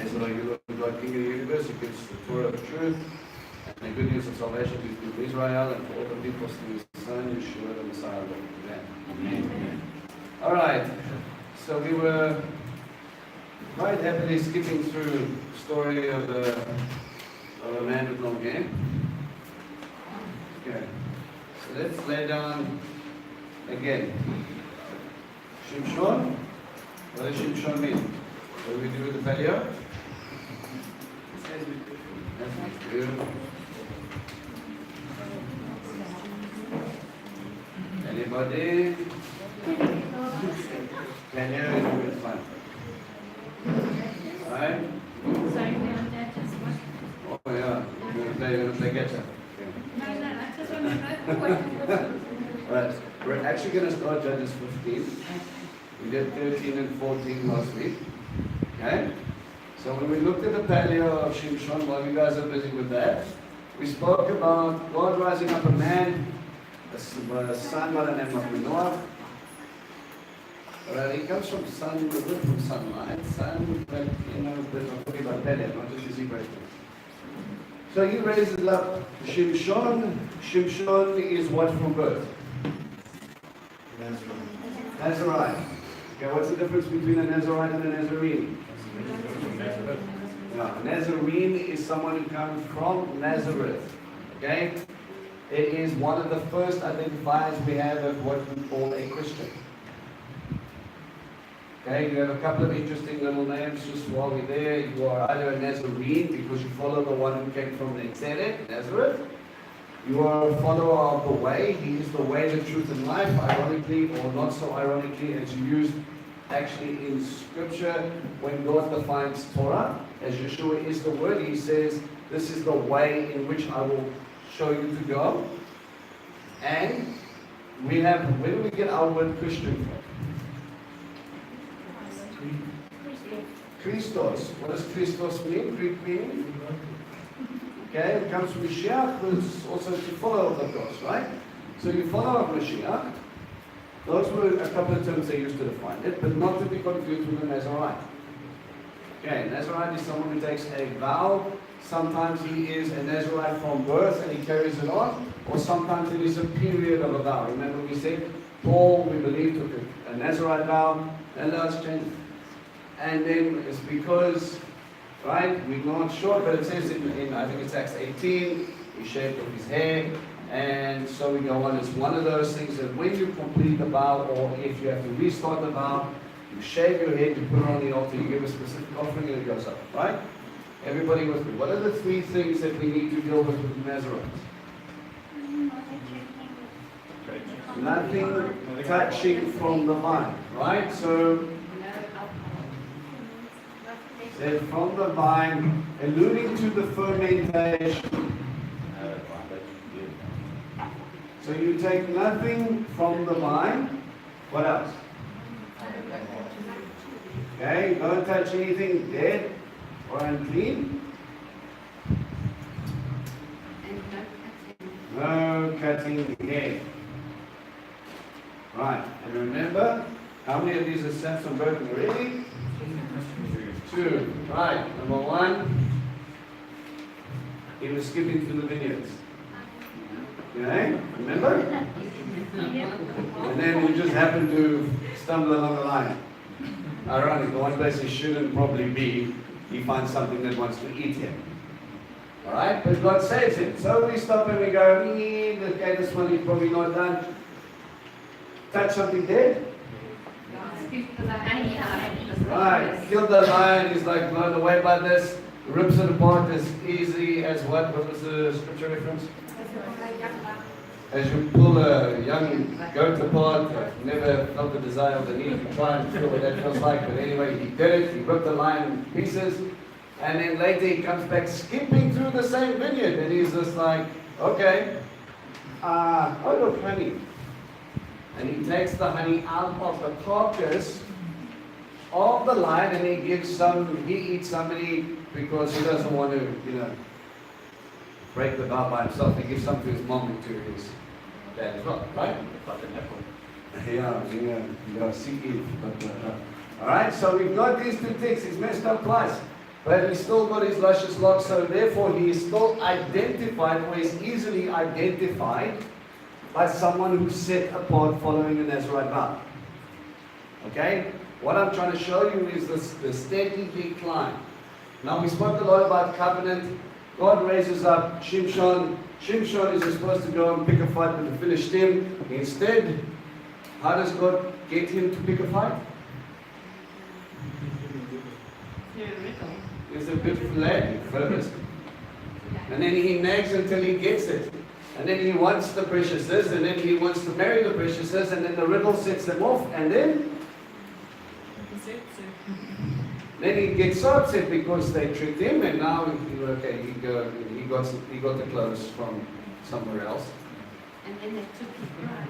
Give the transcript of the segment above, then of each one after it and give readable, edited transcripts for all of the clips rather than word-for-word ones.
says, "Are you Lord God, King of the universe, who gives the Torah of truth and the good news of salvation to the people of Israel and for all the people through His Son, Yeshua the Messiah." Amen. Amen. All right. So we were quite happily skipping through the story of a man with long hair. Okay. So let's lay down again. Shimshon. What does Shimshon mean? What do we do with the paleo? That's good. Anybody? Paleo is good fun. Right? Oh yeah, you're going to play catch-up. Right. We're actually going to start Judges 15. We did 13 and 14 last week. Okay? So when we looked at the paleo of Shimshon, while you guys are busy with that, we spoke about God rising up a man, a son by the name of Manoah. He comes from sun, from sunlight, sun, but you know, but I'm talking about paleo, not just his Hebrew. So he raises up Shimshon. Shimshon is what from birth? Nazarite. Okay, what's the difference between a Nazarite and a Nazarene? No, a Nazarene is someone who comes from Nazareth. Okay? It is one of the first identifiers we have of what we call a Christian. Okay, you have a couple of interesting little names just while we're there. You are either a Nazarene because you follow the one who came from Nazareth. You are a follower of the way. He is the way, the truth, and life. Ironically, or not so ironically, it's used actually in Scripture when God defines Torah. As Yeshua is the word, He says, "This is the way in which I will show you to go." And we have, where do we get our word Christian from? Christos. What does Christos mean? Greek meaning? Okay, it comes from Mashiach, but it's also to follow the cross, right? So you follow Mashiach. Those were a couple of terms they used to define it, but not to be confused with a Nazarite. Okay, Nazarite is someone who takes a vow. Sometimes he is a Nazarite from birth and he carries it on, or sometimes it is a period of a vow. Remember we said Paul, we believe, took a Nazarite vow, and now it's changed. And then it's because, right, we're not sure, but it says in I think it's Acts 18, he shaved off his hair, and so we go on. It's one of those things that when you complete the vow, or if you have to restart the vow, you shave your head, you put it on the altar, you give a specific offering, and it goes up, right? Everybody with me. What are the three things that we need to deal with Nazarites? Nothing touching from the vine, right? So, said from the vine, alluding to the fermentation. So you take nothing from the vine. What else? Okay, don't touch anything dead or unclean. No cutting hair. Right, and remember, how many of these are Samson broken already? 2. Right, number 1, he was skipping through the vineyards. Okay, remember? And then he just happened to stumble along the line. Ironic, the one place he shouldn't probably be, he finds something that wants to eat him. Alright, but God saves him. So we stop and we go, okay, this one is probably not done. Touch something dead? Right, kill the lion, he's like blown away by this, rips it apart as easy as what? What was the scripture reference? As you pull a young goat apart. I've never felt the desire of the need to try and feel what that feels like, but anyway, he did it, he ripped the lion in pieces, and then later he comes back skipping through the same vineyard, and he's just like, okay, oh look, honey. And he takes the honey out of the carcass of the lion, and he gives some, he eats somebody because he doesn't want to, break the vow by himself. He gives some to his mom and to his dad as well, right? Yeah, see Eve. Alright, so we've got these two things. He's messed up twice. But he's still got his luscious locks, so therefore he is still identified, or is easily identified by someone who's set apart following a Nazarite vow. Okay? What I'm trying to show you is the steady decline. Now we spoke a lot about covenant. God raises up Shimshon. Shimshon is supposed to go and pick a fight with the Philistines. Instead, how does God get him to pick a fight? He's a bit flat first. And then he nags until he gets it. And then he wants the princesses, and then he wants to marry the princesses, and then the riddle sets them off, and then he gets so upset because they tricked him, and now he got the clothes from somewhere else. And then they took his bride.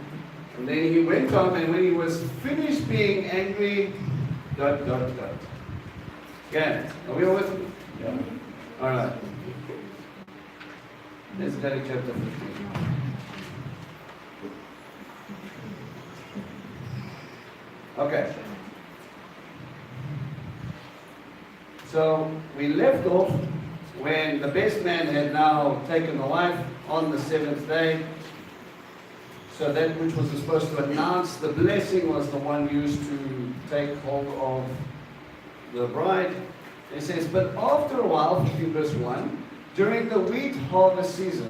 And then he went home, and when he was finished being angry, ... Okay, are we all with me? Yeah. All right. Let's go to chapter 15. Okay. So we left off when the best man had now taken the wife on the seventh day. So that which was supposed to announce the blessing was the one used to take hold of the bride. It says, but after a while, 15 verse 1, during the wheat harvest season.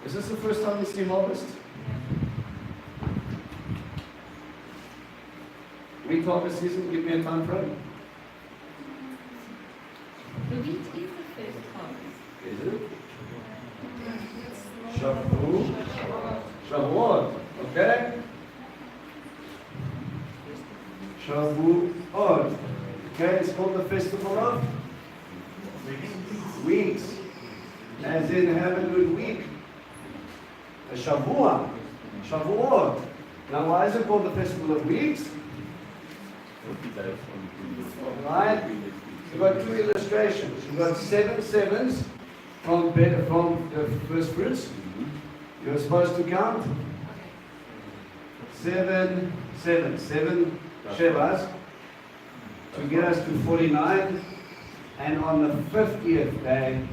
Is this the first time you see harvest? Wheat harvest season, give me a time frame. The wheat is the first harvest. Is it? Shavuot. Okay? Shavuot. Okay, it's called the festival of weeks. As in have a good week. A Shavuot. Shavuot. Now why is it called the festival of weeks? Right? You've got two illustrations. You've got 7 sevens from the first fruits. You're supposed to count 7 Shevas to get us to 49. And on the 50th day,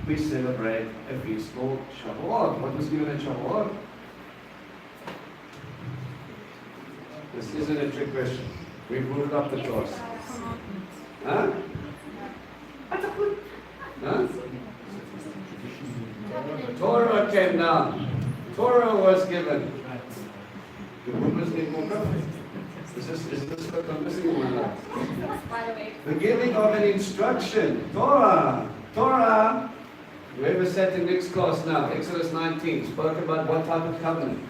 we celebrate a feast called Shavuot. What was given at Shavuot? This isn't a trick question. We've moved up the class. Huh? Huh? Torah came down. Torah was given. The woman's need more coffee. Is this what I'm missing in my life? The giving of an instruction. Torah. Torah. Whoever sat in next class now, Exodus 19, spoke about what type of covenant.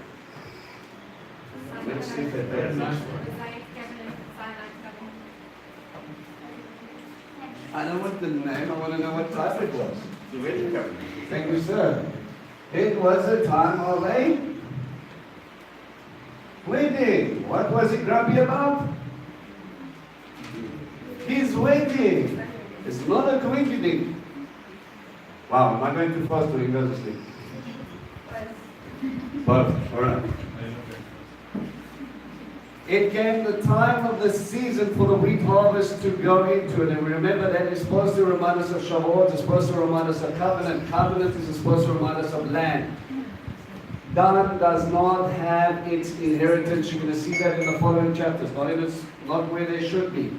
Let's see if that I know what the name, I want to know what type it was. The wedding covenant. Thank you, sir. It was a time of a wedding. What was he grumpy about? His wedding. It's not a coincidence. Wow, am I going too fast or you guys asleep? Both. Alright. It came the time of the season for the wheat harvest to go into it. And we remember that it's supposed to remind us of Shavuot, it's supposed to remind us of covenant. Covenant is supposed to remind us of land. Dan does not have its inheritance. You're going to see that in the following chapters. Not where they should be.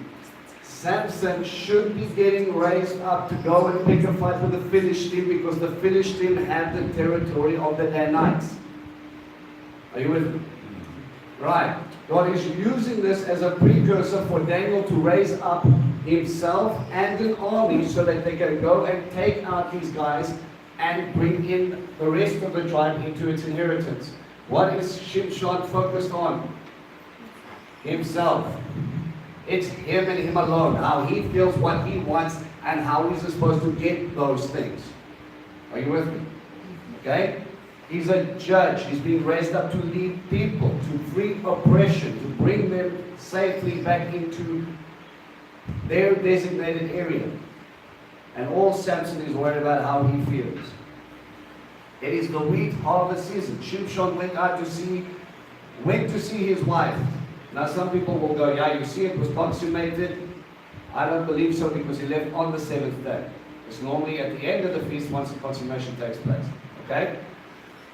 Samson should be getting raised up to go and pick a fight with the Philistines because the Philistines have the territory of the Danites. Are you with me? Right. God is using this as a precursor for Daniel to raise up himself and an army so that they can go and take out these guys and bring in the rest of the tribe into its inheritance. What is Shimshon focused on? Himself. It's him and him alone. How he feels, what he wants, and how he's supposed to get those things. Are you with me? Okay? He's a judge. He's being raised up to lead people, to free oppression, to bring them safely back into their designated area. And all Samson is worried about how he feels. It is the wheat harvest season. Shimshon went to see his wife. Now some people will go, yeah, you see it was consummated. I don't believe so because he left on the 7th day. It's normally at the end of the feast once the consummation takes place. Okay?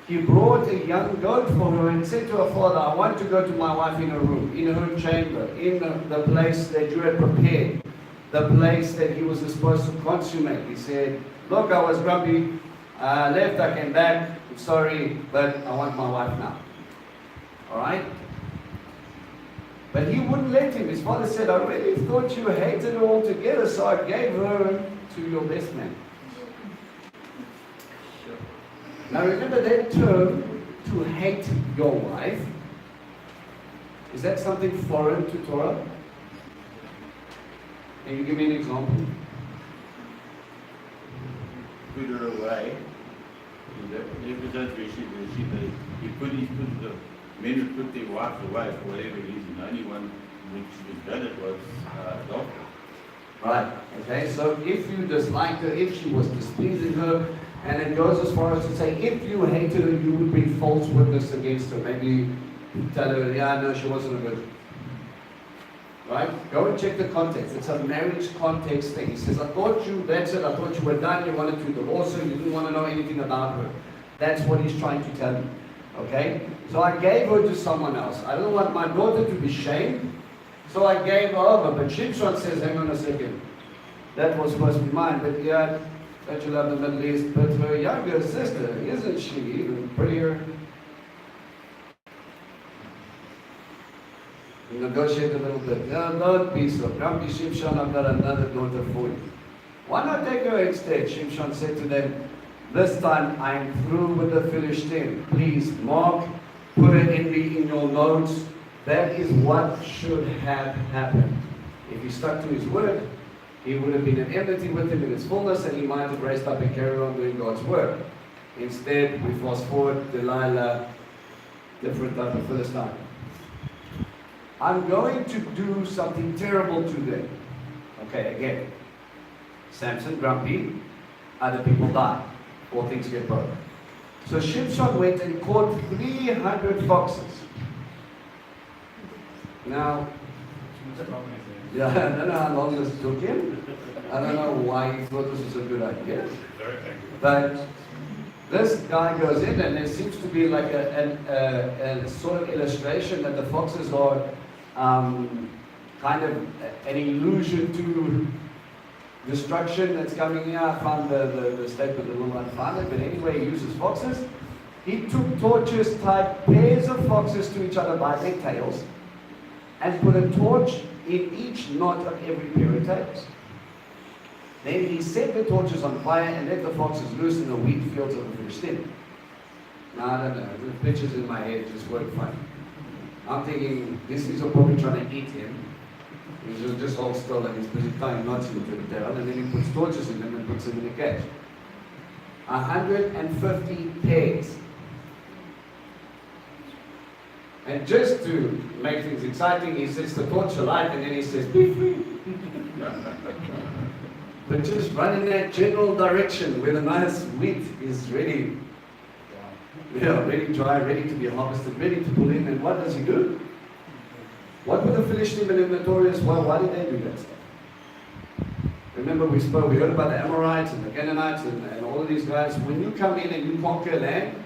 He brought a young goat for her and said to her father, I want to go to my wife in her room, in her chamber, in the place that you had prepared, the place that he was supposed to consummate. He said, look, I was grumpy, I left, I came back, I'm sorry, but I want my wife now. Alright? But he wouldn't let him. His father said, I really thought you hated her altogether, so I gave her to your best man. Now remember that term, to hate your wife, is that something foreign to Torah? Can you give me an example? Put her away. The episode where the men would put their wives away for whatever reason. The only one which done it was adultery. Right, okay, so if you disliked her, if she was displeasing her, and it goes as far as to say, if you hated her, you would bring false witness against her. Maybe tell her, yeah, no, she wasn't a good. Right? Go and check the context. It's a marriage context thing. He says, I thought you, that's it, I thought you were done, you wanted to divorce her, you didn't want to know anything about her. That's what he's trying to tell you. Okay? So I gave her to someone else. I don't want my daughter to be shamed, so I gave her over. But Shimshon says, hang on a second. That was supposed to be mine, but yeah, don't you love the Middle East? But her younger sister, isn't she even prettier? You negotiate a little bit. Yeah, don't be so grumpy, Shimshon, I've got another daughter for you. Why not take her instead? Shimshon said to them, this time I'm through with the Philistines. Please mark, put it in your notes. That is what should have happened. If he stuck to his word, he would have been in enmity with him in his fullness, and he might have raised up and carried on doing God's work. Instead, we fast forward, Delilah, different type of Philistine. I'm going to do something terrible to them. Okay, again. Samson, grumpy, other people die. All things get broken. So Shimshon went and caught 300 foxes. Now, yeah, I don't know how long this took him. I don't know why he thought this was a good idea. But this guy goes in, and there seems to be like a sort of illustration that the foxes are kind of an illusion to destruction that's coming here. I found the statement a little unfounded, but anyway, he uses foxes. He took torches, tied pairs of foxes to each other by their tails, and put a torch in each knot of every pair of tails. Then he set the torches on fire and let the foxes loose in the wheat fields of the Philistines. Now, I don't know, the pictures in my head just weren't funny. I'm thinking, these are probably trying to eat him. He's just hold still and he's busy tying knots into the tail, and then he puts torches in them and puts them in a cage. 150 pairs. And just to make things exciting, he sets the torch alight and then he says, be free. But just run in that general direction where the nice wheat is ready. Yeah, ready dry, ready to be harvested, ready to pull in. And what does he do? What were the Philistines and the notorious? Well, why did they do that stuff? Remember we heard about the Amorites and the Canaanites and all of these guys. When you come in and you conquer land,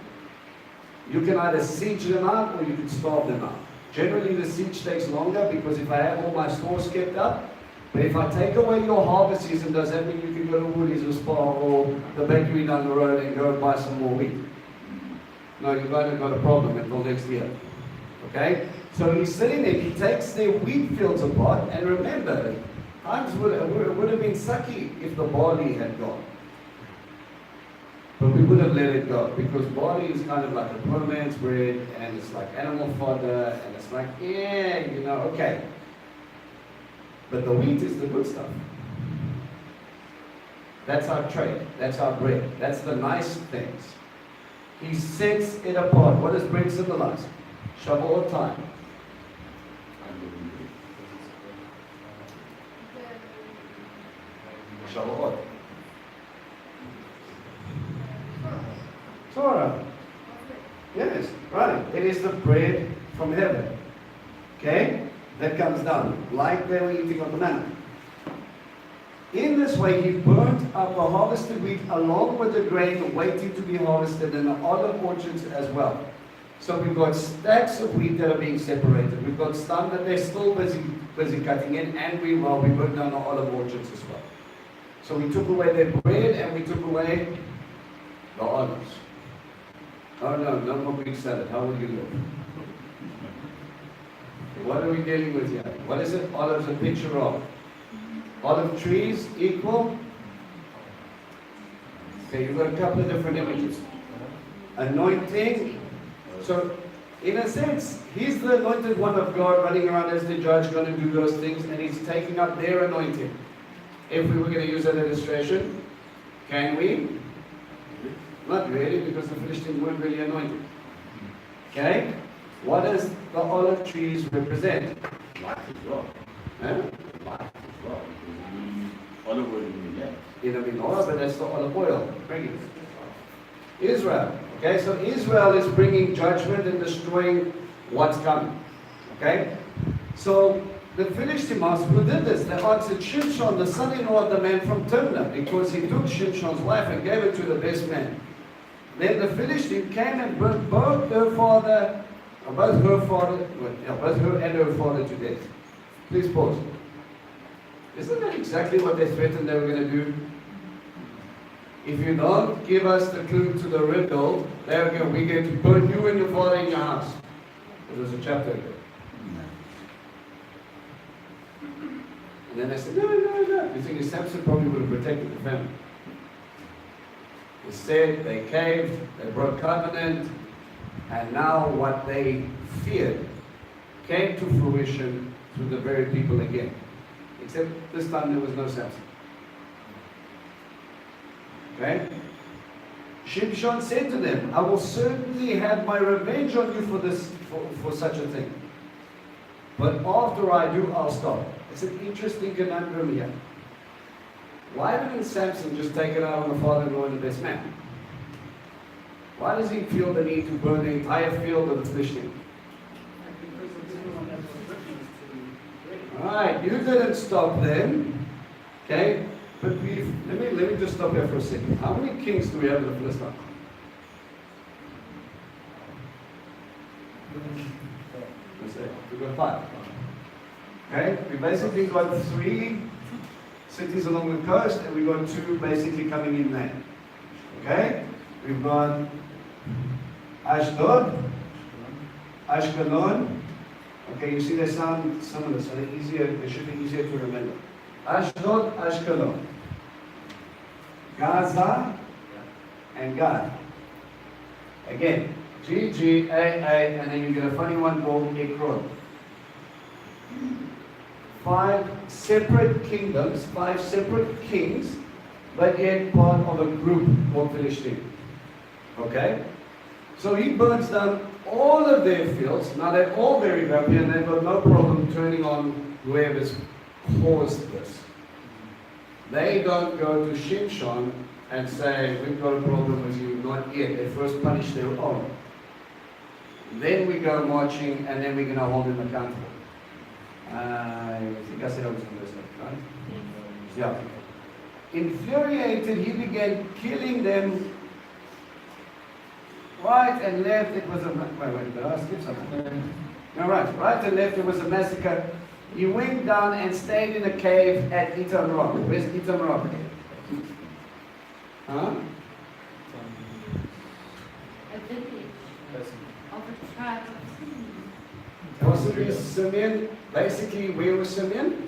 you can either siege them out or you can starve them out. Generally the siege takes longer because if I have all my stores kept up, but if I take away your harvest season, does that mean you can go to Woolies or Spar or the bakery down the road and go and buy some more wheat? No, you've got a problem until next year. Okay? So he's sitting there, he takes their wheat fields apart, and remember, times would have been sucky if the barley had gone. But we would have let it go, because barley is kind of like a poor man's bread, and it's like animal fodder, and it's like, yeah, you know, okay. But the wheat is the good stuff. That's our trade, that's our bread, that's the nice things. He sets it apart. What does bread symbolize? Shavuot time. Shavuot. Torah. Yes, right. It is the bread from heaven. Okay? that comes down, like they were eating of the manna. In this way, he burnt up the harvested wheat along with the grain waiting to be harvested in the olive orchards as well. So we've got stacks of wheat that are being separated. We've got some that they're still busy cutting in, and we burnt down the olive orchards as well. So we took away their bread and we took away the olives. Oh no, no more Greek salad. How will you live? What are we dealing with here? What is it? Olives a picture of? Olive trees equal? Okay, you've got a couple of different images. Anointing. So, in a sense, he's the anointed one of God running around as the judge, going to do those things, and he's taking up their anointing. If we were going to use that illustration, can we? Not really, because the Philistines weren't really anointed. Okay? What does the olive trees represent? Life as well. Huh? Life as well. Olive oil in the end. In the menorah, but that's the olive oil. Bring it. Israel. Okay, so Israel is bringing judgment and destroying what's coming. Okay? So the Philistines who did this, they answered Shimshon, the son-in-law of the man from Timnah, because he took Shimshon's wife and gave it to the best man. Then the Philistine came and burnt both her and her father to death. Please pause. Isn't that exactly what they threatened they were going to do? If you don't give us the clue to the riddle, we're going to burn you and your father in your house. It was a chapter ago. And then they said, no. You think Samson probably would have protected the family. Instead, they caved, they broke covenant, and now what they feared came to fruition through the very people again. Except this time there was no Samson. Okay? Shimshon said to them, I will certainly have my revenge on you for such a thing. But after I do, I'll stop. It's an interesting conundrum here. Why didn't Samson just take it out on the father-in-law and the best man? Why does he feel the need to burn the entire field of the Philistines? Alright, you didn't stop them. Okay? But let me just stop here for a second. How many kings do we have in the Philistines? We've got 5. Okay? We basically got 3 cities along the coast, and we've got 2 basically coming in there. Okay? We've got Ashdod, Ashkelon. Okay, you see they sound similar, so they should be easier to remember. Ashdod, Ashkelon, Gaza, and Gad. Again, G, A, and then you get a funny one called Ekron. 5 separate kingdoms, 5 separate kings, but yet part of a group called Philistine. Okay? So he burns down all of their fields. Now they're all very happy and they've got no problem turning on whoever's caused this. They don't go to Shimshon and say, we've got a problem with you. Not yet. They first punish their own. Then we go marching and then we're going to hold him accountable. I think I said I was going to say, right? Yeah. Infuriated, he began killing them right and left. It was a wait, did I skip something? No, right and left. It was a massacre. He went down and stayed in a cave at Etam Rock. Where's Etam Rock? Huh? A village of a tribe of Simeon. Possibly Simeon. Basically, where was Simeon?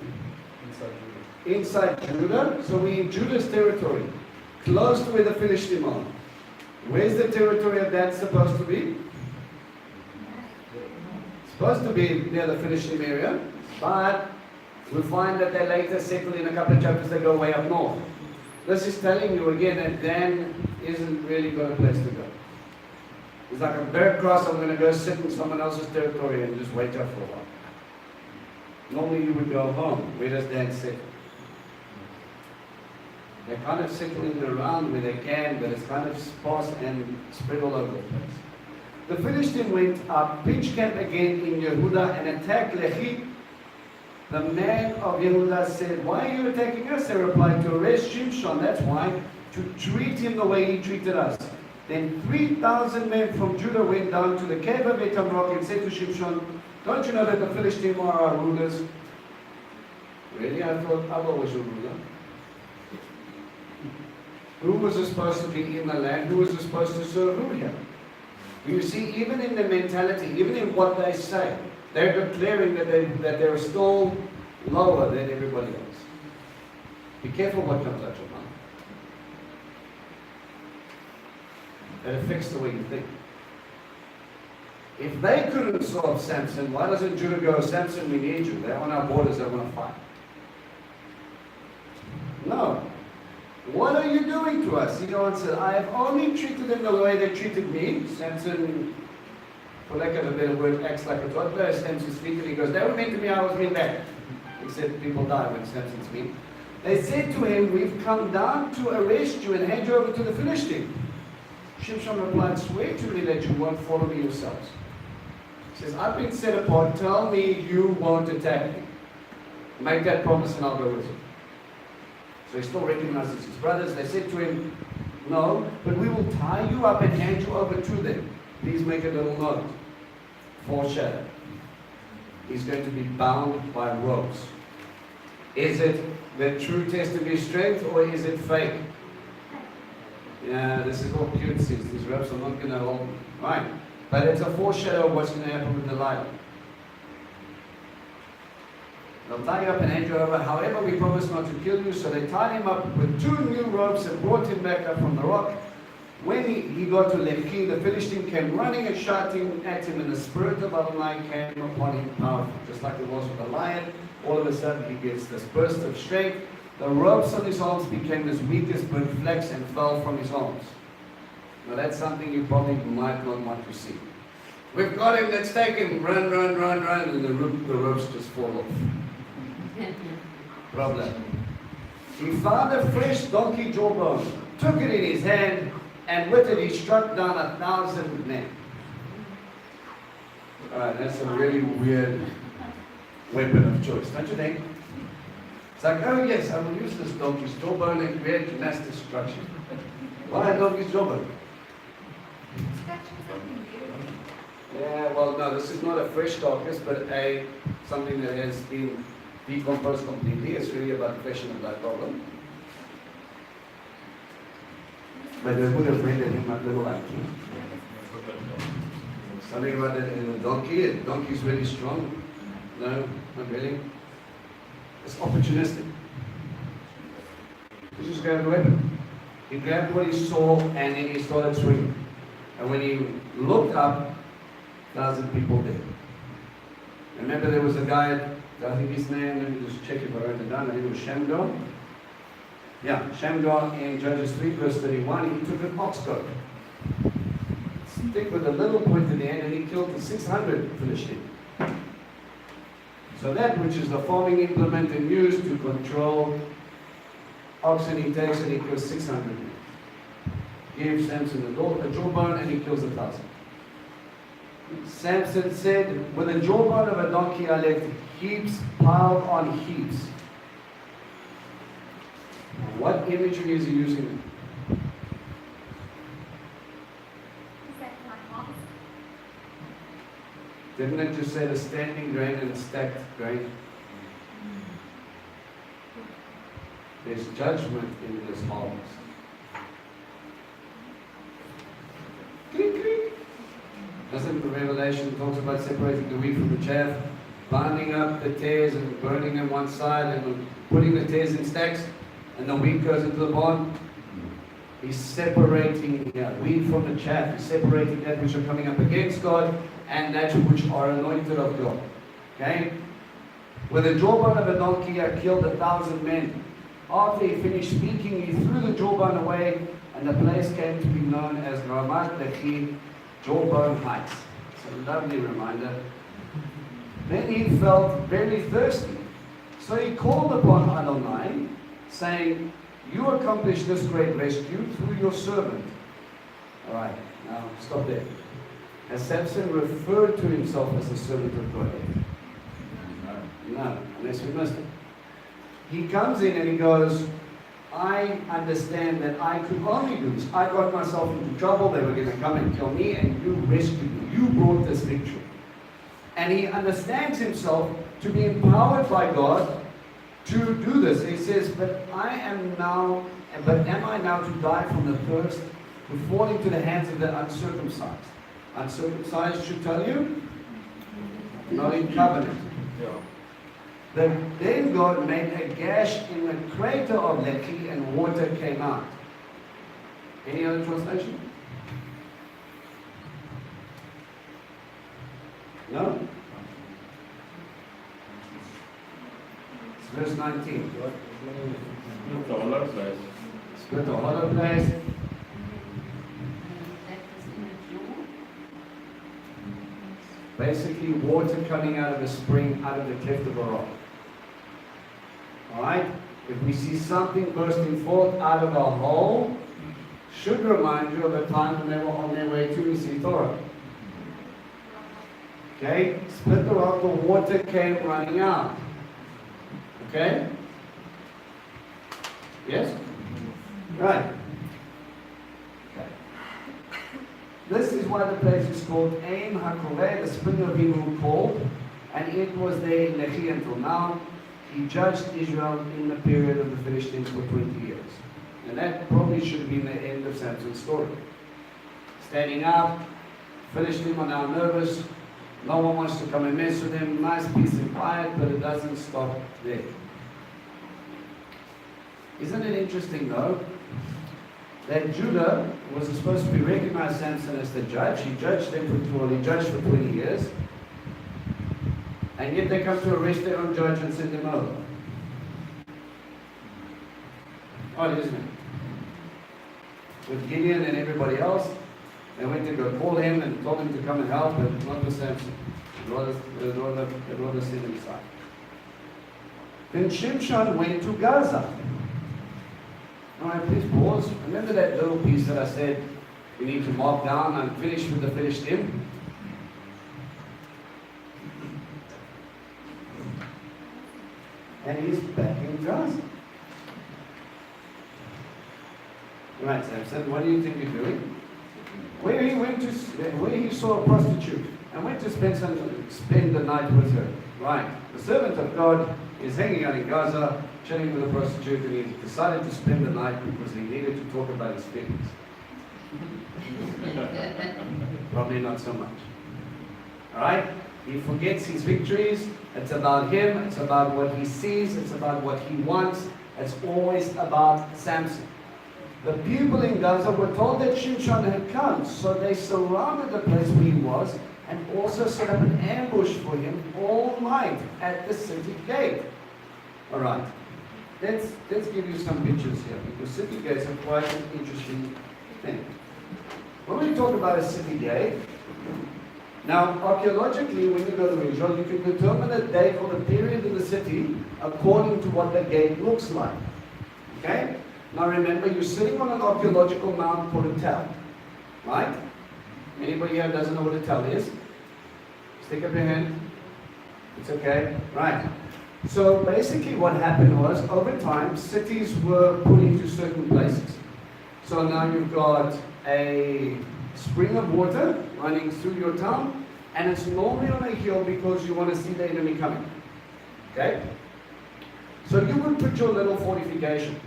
Inside Judah. So we're in Judah's territory, close to where the Philistines are. Where's the territory of that supposed to be? Supposed to be near the Philistine area, but we find that they later settle in a couple of chapters, they go way up north. This is telling you again that Dan isn't really got a place to go. It's like a bird cross, I'm going to go sit in someone else's territory and just wait up for a while. Normally you would go home. Where does Dan sit? They're kind of settling around where they can, but it's kind of sparse and spread all over the place. The Philistines went up, pitched camp again in Yehudah and attacked Lehi, The man of Yehuda said, why are you attacking us? They replied, to arrest Shimshon. That's why. To treat him the way he treated us. Then 3,000 men from Judah went down to the cave of Etamroch and said to Shimshon, don't you know that the Philistines are our rulers? Really? I thought Abba was your ruler. Who was supposed to be in the land? Who was supposed to serve who here? You see, even in the mentality, even in what they say, they're declaring that they're still lower than everybody else. Be careful what comes out your mouth. That affects the way you think. If they couldn't solve Samson, why doesn't Judah go, Samson, we need you. They're on our borders, they want to fight. No. What are you doing to us? He answered, I have only treated them the way they treated me. Samson, for lack of a better word, acts like a toddler. Samson's feet, and he goes, they were mean to me, I was mean back. Except people die when Samson's mean. They said to him, we've come down to arrest you and hand you over to the Philistines. Shimshon replied, swear to me that you won't follow me yourselves. He says, I've been set apart, tell me you won't attack me. Make that promise and I'll go with you. So he still recognizes his brothers. They said to him, no, but we will tie you up and hand you over to them. Please make a little note. Foreshadow. He's going to be bound by ropes. Is it the true test of his strength or is it fake? Yeah, this is all cutesy. These ropes are not going to hold me. Right. But it's a foreshadow of what's going to happen with Delilah. They'll tie you up and hand you over. However, we promise not to kill you. So they tied him up with 2 new ropes and brought him back up from the rock. When he got to Lechi, the Philistine came running and shouting at him, and the spirit of Adonai came upon him powerful. Just like it was with the lion, all of a sudden he gets this burst of strength. The ropes on his arms became as weak as burnt flax and fell from his arms. Now that's something you probably might not want to see. We've got him, let's take him, run, run, run, run, and the ropes just fall off. Problem. He found a fresh donkey jawbone, took it in his hand, and with it he struck down 1,000 men. Alright, that's a really weird weapon of choice, don't you think? It's like, oh yes, I will use this donkey's jawbone and create mass destruction. Why a donkey's jawbone? Yeah, well no, this is not a fresh carcass, but something that has been decomposed completely. It's really about flesh and blood problem. But they would have rendered him a little like him. Something about the donkey. The donkey's really strong. No, not really. It's opportunistic. He just grabbed the weapon. He grabbed what he saw and then he started swinging. And when he looked up, 1,000 people dead. Remember there was a guy, I think his name, let me just check if I wrote it down, I think it was Shamgar. Yeah, Shamgar in Judges 3 verse 31, he took an ox goad, stick with a little point at the end, and he killed the 600 Philistines. So that which is the farming implement and used to control oxen, he takes and he kills 600 men. Gives Samson a jawbone and he kills 1,000. Samson said, with the jawbone of a donkey I left heaps piled on heaps. What imagery is he using? Didn't it just say the standing grain and the stacked grain? There's judgment in this harvest. Creak, creak. Doesn't the Revelation talks about separating the wheat from the chaff, binding up the tares and burning them one side and putting the tares in stacks, and the wheat goes into the barn? He's separating wheat from the chaff. He's separating that which are coming up against God and that which are anointed of God. Okay? With the jawbone of a donkey I killed 1,000 men. After he finished speaking, he threw the jawbone away, and the place came to be known as Ramat Lechi, Jawbone Heights. It's a lovely reminder. Then he felt very thirsty. So he called upon Adonai, saying, you accomplished this great rescue through your servant. Alright, now stop there. Has Samson referred to himself as the servant of God? No, unless we missed it. He comes in and he goes, I understand that I could only do this. I got myself into trouble. They were going to come and kill me, and you rescued me. You brought this victory. And he understands himself to be empowered by God to do this. He says, but am I now to die from the thirst, to fall into the hands of the uncircumcised? Uncircumcised should tell you, not in covenant. Then God made a gash in the crater of Lehi, and water came out. Any other translation? No? It's verse 19. Look, the hollow place. Split the hollow place. Basically, water coming out of a spring, out of the cleft of a rock. Alright? If we see something bursting forth out of a hole, should remind you of the time when they were on their way to receive Torah. Okay? Split the rock, the water came running out. Okay? Yes? Right. Okay. This is why the place is called Aim HaKoreh, the spring of Hebrew called, and it was there in Lehi until now. He judged Israel in the period of the Philistines for 20 years. And that probably should have been the end of Samson's story. Standing up, Philistines are now nervous, no one wants to come and mess with him, nice, peace and quiet, but it doesn't stop there. Isn't it interesting though, that Judah was supposed to be recognized Samson as the judge. He judged for 20 years. And yet they come to arrest their own judge and send him over. Odd, isn't it? With Gideon and everybody else, they went to go call him and told him to come and help, but not with Samson. They'd rather send him aside. Then Shimshon went to Gaza. Alright, please pause. Remember that little piece that I said we need to mark down? I'm finished with the Philistines. And he's back in Gaza. Right, Samson, what do you think you're doing? Where he saw a prostitute and went to spend the night with her. Right, the servant of God is hanging out in Gaza, chatting with a prostitute, and he decided to spend the night because he needed to talk about his feelings. Probably not so much. Alright? He forgets his victories. It's about him. It's about what he sees. It's about what he wants. It's always about Samson. The people in Gaza were told that Shimshon had come, so they surrounded the place where he was and also set up an ambush for him all night at the city gate. Alright, let's give you some pictures here, because city gates are quite an interesting thing. When we talk about a city gate, now archaeologically, when you go to Israel, you can determine a date or the period in the city according to what the gate looks like. Okay? Now remember, you're sitting on an archaeological mound called a tell. Right? Anybody here doesn't know what a tell is? Stick up your hand. It's okay. Right. So basically what happened was, over time, cities were put into certain places. So now you've got a spring of water running through your town, and it's normally on a hill because you want to see the enemy coming. Okay? So you would put your little fortification.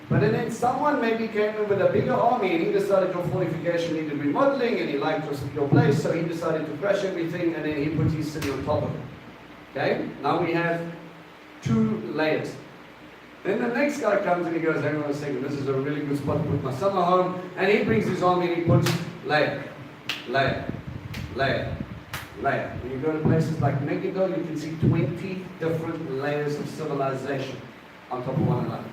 But then someone maybe came in with a bigger army and he decided your fortification needed remodeling and he liked your place, so he decided to crash everything and then he put his city on top of it. Okay? Now we have 2 layers. Then the next guy comes and he goes, hang on a second, this is a really good spot to put my summer home, and he brings his army and he puts layer, layer, layer, layer. When you go to places like Megiddo, you can see 20 different layers of civilization on top of one another.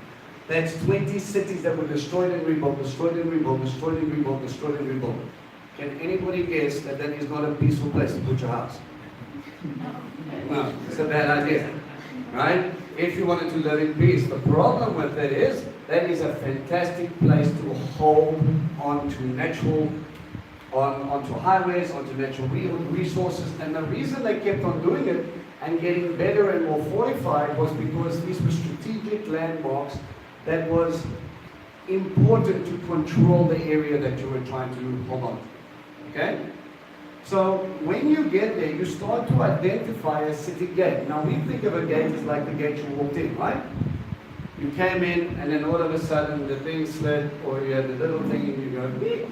That's 20 cities that were destroyed and rebuilt, destroyed and rebuilt, destroyed and rebuilt, destroyed and rebuilt. Can anybody guess that that is not a peaceful place to put your house? No, it's a bad idea, right? If you wanted to live in peace. The problem with it is, that is a fantastic place to hold onto natural, onto highways, onto natural resources. And the reason they kept on doing it and getting better and more fortified was because these were strategic landmarks that was important to control the area that you were trying to hold on to. Okay? So when you get there, you start to identify a city gate. Now we think of a gate as like the gate you walked in, right? You came in and then all of a sudden the thing slid, or you had the little thing and you go, beep,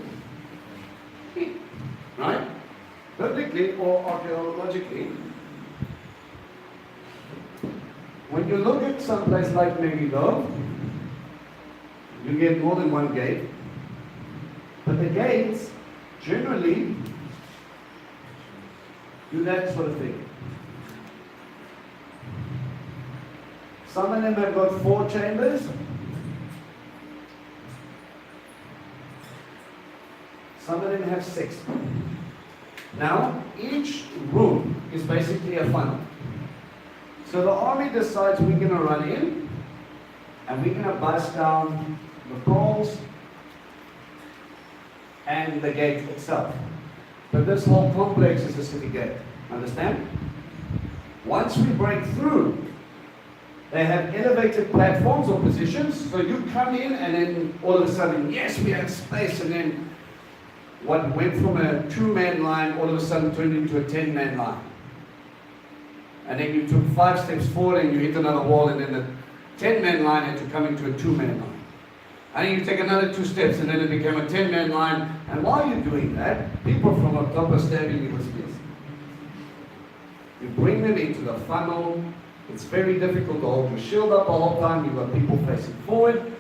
beep, right? Biblically or archaeologically, when you look at some place like Megiddo, you get more than one gate, but the gates generally do that sort of thing. Some of them have got 4 chambers. Some of them have 6. Now, each room is basically a funnel. So the army decides we're going to run in and we're going to bust down the poles and the gate itself. But this whole complex is a city gate. Understand? Once we break through, they have elevated platforms or positions. So you come in and then all of a sudden, yes, we have space. And then what went from a 2-man line all of a sudden turned into a 10-man line. And then you took 5 steps forward and you hit another wall, and then the 10-man line had to come into a 2-man line. And then you take another 2 steps and then it became a 10-man line. And while you're doing that, people from up top are stabbing you with spears. You bring them into the funnel. It's very difficult to hold your shield up the whole time. You've got people facing forward.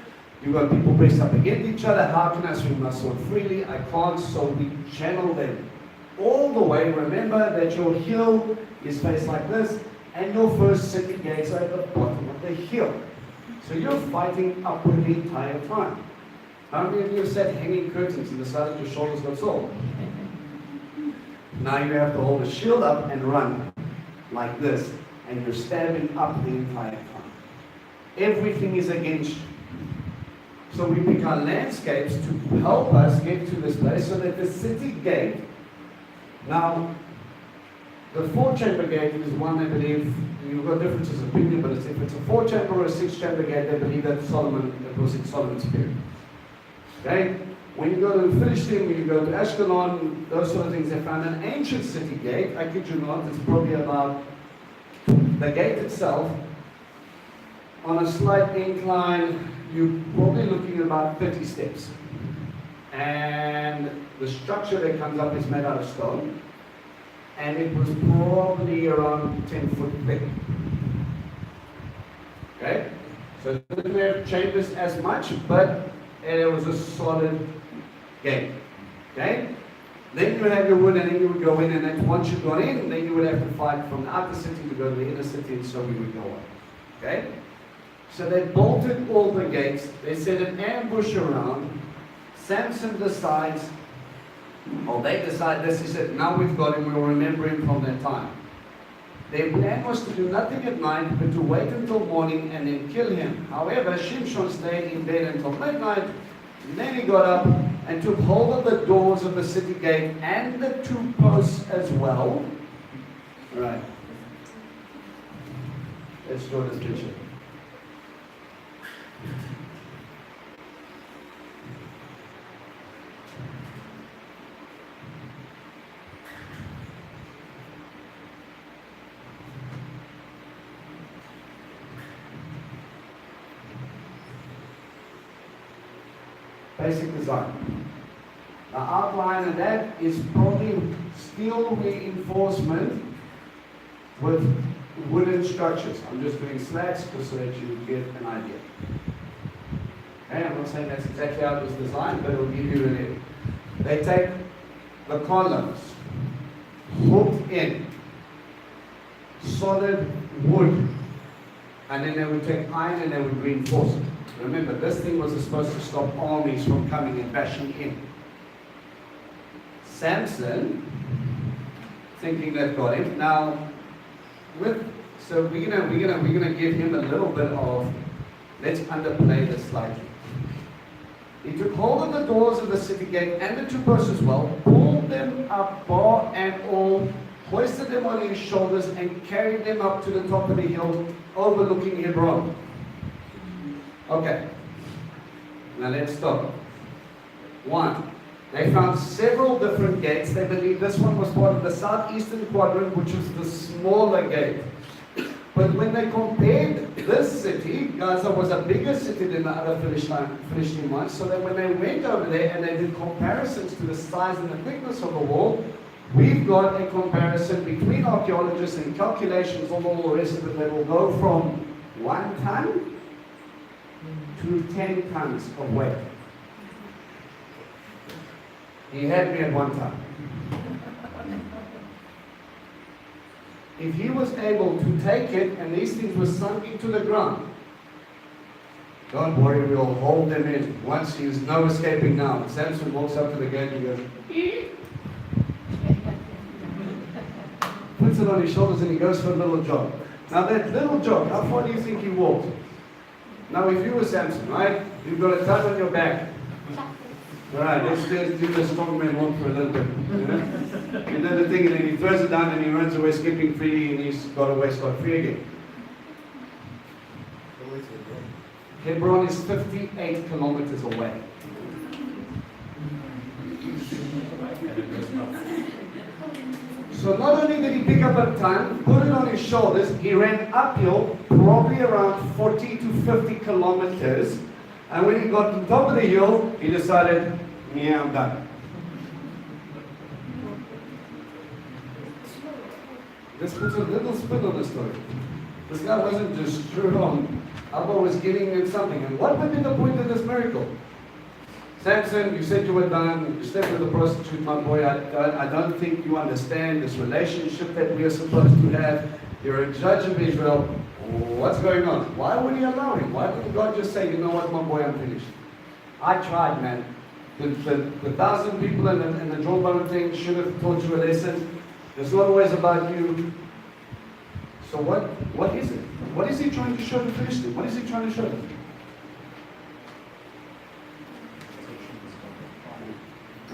You've got people pressed up against each other. How can I swing my sword freely? I can't, so we channel them all the way. Remember that your hill is faced like this, and your first city gates are at the bottom of the hill. So you're fighting upward the entire time. How many of you have said hanging curtains and decided your shoulders got sore? Now you have to hold the shield up and run like this, and you're stabbing up the entire time. Everything is against you. So we pick our landscapes to help us get to this place so that the city gate, now the 4-chamber gate is one, I believe, you've got differences of opinion, but if it's a 4-chamber or a 6-chamber gate, they believe that it was in Solomon's period. Okay? When you go to Philistines, when you go to Ashkelon, those sort of things, they found an ancient city gate. I kid you not, it's probably about the gate itself. On a slight incline, you're probably looking at about 30 steps. And the structure that comes up is made out of stone. And it was probably around 10 foot thick. Okay? So it didn't have chambers as much, but it was a solid gate. Okay? Then you would have your wood, and then you would go in, and then once you got in, then you would have to fight from the outer city to go to the inner city, and so we would go on. Okay? So they bolted all the gates. They set an ambush around. Samson decides, they decide this. He said, now we've got him, we'll remember him from that time. Their plan was to do nothing at night, but to wait until morning and then kill him. However, Shimshon stayed in bed until midnight. And then he got up and took hold of the doors of the city gate and the 2 posts as well. All right. Let's draw this picture. Basic design. The outline of that is probably steel reinforcement with wooden structures. I'm just doing slats just so that you get an idea. Okay, I'm not saying that's exactly how it was designed, but it will give you an idea. They take the columns, hooked in, solid wood, and then they would take iron and they would reinforce it. Remember, this thing was supposed to stop armies from coming and bashing in. Samson, thinking they've got him. Now, so we're gonna give him a little bit of, let's underplay this slightly. He took hold of the doors of the city gate and the 2 posts as well, pulled them up, bar and all, hoisted them on his shoulders, and carried them up to the top of the hill overlooking Hebron. Okay, now let's stop. 1. They found several different gates. They believe this one was part of the southeastern quadrant, which was the smaller gate. But when they compared this city, Gaza was a bigger city than the other Philistine ones, so that when they went over there and they did comparisons to the size and the thickness of the wall, we've got a comparison between archaeologists and calculations on all the rest of it that will go from 1 ton to 10 tons of weight. He had me at 1 ton. If he was able to take it and these things were sunk into the ground, don't worry, we'll hold them in. Once he's no escaping now. Samson walks up to the gate and goes, "Eep." Puts it on his shoulders and he goes for a little jog. Now that little jog, how far do you think he walked? Now if you were Samson, right? You've got a tug on your back. Alright, let's do the strongman walk for a little bit. You know the thing, and then he throws it down and he runs away skipping freely and he's got away scot-free again. Hebron is 58 kilometers away. So not only did he pick up a ton, put it on his shoulders, he ran uphill probably around 40 to 50 kilometers. And when he got to the top of the hill, he decided, yeah, I'm done. This puts a little spin on the story. This guy wasn't just screwed on. Abba was giving him something. And what would be the point of this miracle? Samson, you said you were done. You slept with a prostitute, my boy. I don't think you understand this relationship that we are supposed to have. You're a judge of Israel. What's going on? Why would he allow him? Why wouldn't God just say, you know what, my boy, I'm finished? I tried, man. The 1,000 people and the jawbone thing should have taught you a lesson. It's not always about you. So what is it? What is he trying to show the Philistines? What is he trying to show them?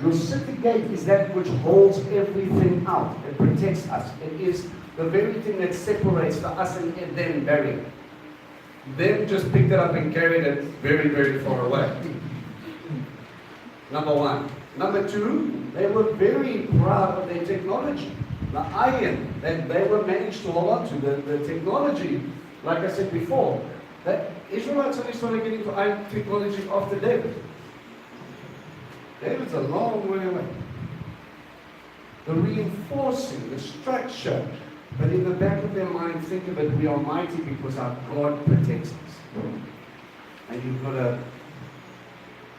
Your city gate is that which holds everything out. It protects us. It is the very thing that separates the us and them barrier. Them just picked it up and carried it very, very far away. Number 1. Number 2, they were very proud of their technology. The iron that they were managed to hold on to, the technology, like I said before, that Israelites only started getting to iron technology after David. David's a long way away. The reinforcing, the structure, but in the back of their mind, think of it, we are mighty because our God protects us. And you've got a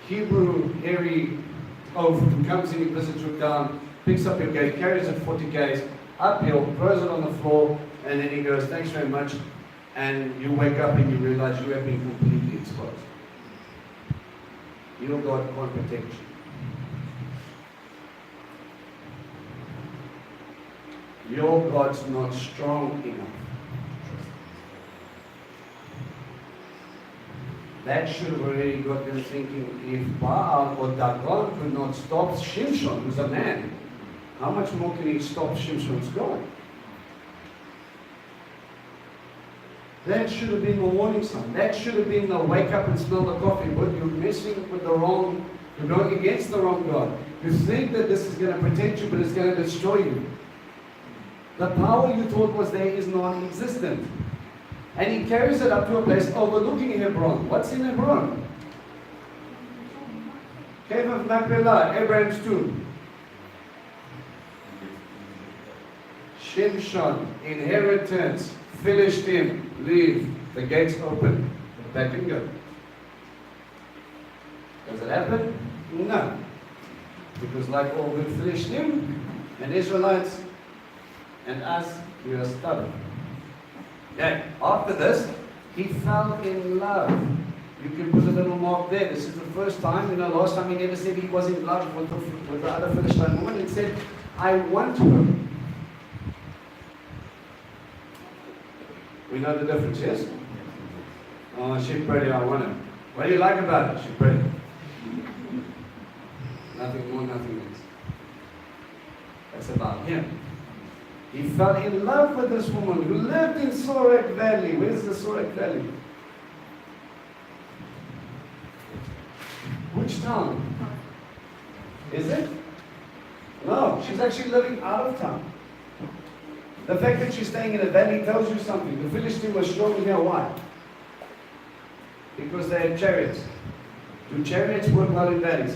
Hebrew, hairy oaf who comes in, he visits you down, picks up your gate, carries it 40 k's, uphill, throws it on the floor, and then he goes, thanks very much. And you wake up and you realize you have been completely exposed. Your God can't protect you. Your God's not strong enough. That should have already got them thinking, if Baal or Dagon could not stop Shimshon, who's a man, how much more can he stop Shimshon's going? That should have been the warning sign. That should have been the wake up and smell the coffee. But you're messing with the wrong, you're going against the wrong God. You think that this is going to protect you, but it's going to destroy you. The power you thought was there is non-existent. And he carries it up to a place overlooking Hebron. What's in Hebron? Cave of Machpelah, Abraham's tomb. Shimshon, inheritance, Philistine, leave. The gates open. They can go. Does it happen? No. Because like all good Philistine and Israelites and us, we are stubborn. Okay. After this, he fell in love. You can put a little mark there. This is the first time, last time he never said he was in love with the other Philistine woman. He said, I want her. We know the difference, yes? Oh, she's pretty, I want her. What do you like about her? She's pretty. Nothing more, nothing less. That's about him. He fell in love with this woman who lived in Sorek Valley. Where's the Sorek Valley? Which town? Is it? No, she's actually living out of town. The fact that she's staying in a valley tells you something. The Philistines were strong here. Why? Because they had chariots. Do chariots work well in valleys?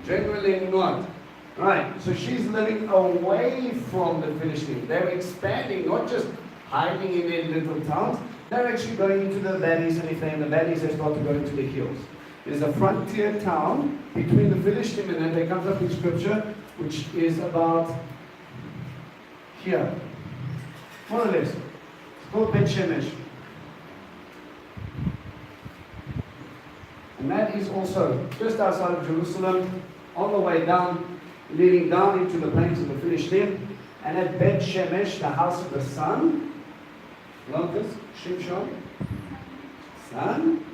Generally not. Right, so she's living away from the Philistines. They're expanding, not just hiding in their little towns. They're actually going into the valleys, and if they're in the valleys, they start to go into the hills. There's a frontier town between the Philistines, and then they comes up in scripture, which is about here. More or less. It's called Bet Shemesh. And that is also just outside of Jerusalem, on the way down, leading down into the plains of the Philistines. And at Bet Shemesh, the house of the sun, Lotus, Shimshon, sun.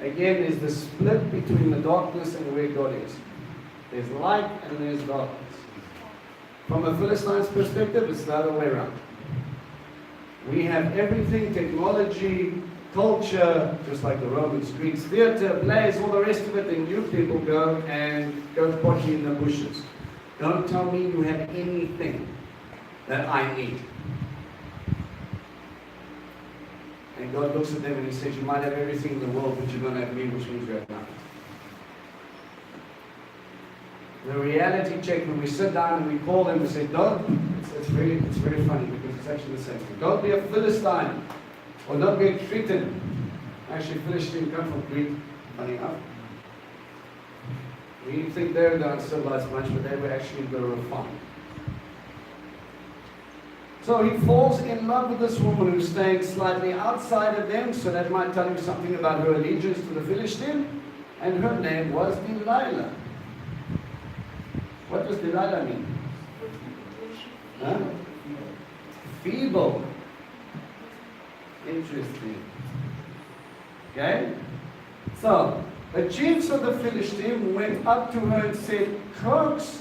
Again, is the split between the darkness and where God is. There's light and there's darkness. From a Philistine's perspective, it's the other way around. We have everything, technology, culture, just like the Romans, Greeks, theater, plays, all the rest of it, and you people go potty in the bushes. Don't tell me you have anything that I need. And God looks at them and He says, you might have everything in the world, but you don't have me, which means you have nothing. The reality check, when we sit down and we call them, we say, it's very funny because it's actually the same thing. Don't be a Philistine, or don't get treated. Actually, Philistine come from Greek, funny enough. We think they're the uncivilized bunch, but they were actually the refined. So he falls in love with this woman who's staying slightly outside of them, so that might tell you something about her allegiance to the Philistine. And her name was Delilah. What does Delilah mean? Huh? Feeble. Interesting. Okay? So, the chiefs of the Philistines went up to her and said, coax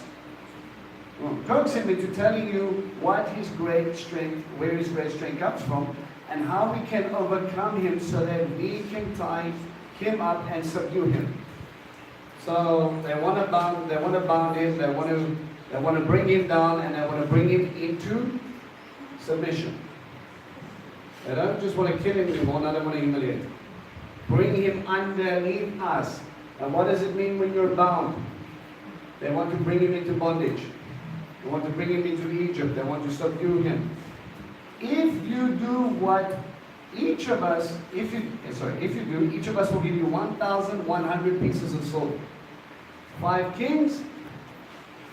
him into telling you what his great strength, where his great strength comes from, and how we can overcome him so that we can tie him up and subdue him. So they want to bound him, they want to bring him down, and they want to bring him into submission. They don't just want to kill him anymore, no, they want to humiliate him. Bring him underneath us. And what does it mean when you're bound? They want to bring him into bondage. They want to bring him into Egypt. They want to subdue him. If you do what each of us, if you do, each of us will give you 1,100 pieces of silver. 5 kings,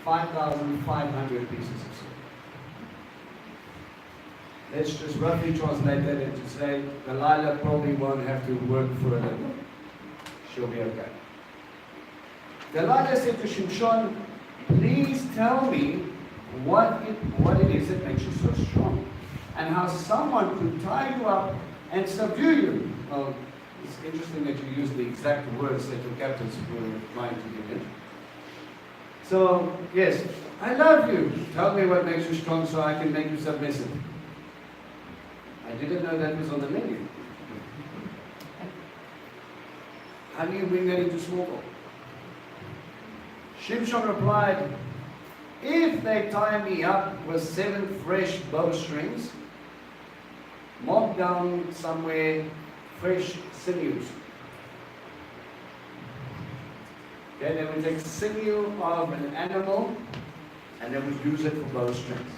5,500 pieces of silver. Let's just roughly translate that into say, Delilah probably won't have to work for a living. She'll be okay. Delilah said to Shimshon, please tell me what it is that makes you so strong, and how someone could tie you up and subdue you. Well, it's interesting that you use the exact words that your captains were trying to give in. So, yes, I love you. Tell me what makes you strong so I can make you submissive. I didn't know that was on the menu. How do you bring that into small talk? Shimshon replied, if they tie me up with 7 fresh bowstrings, mop down somewhere fresh sinews. Okay, they would take sinew of an animal and they would use it for bowstrings.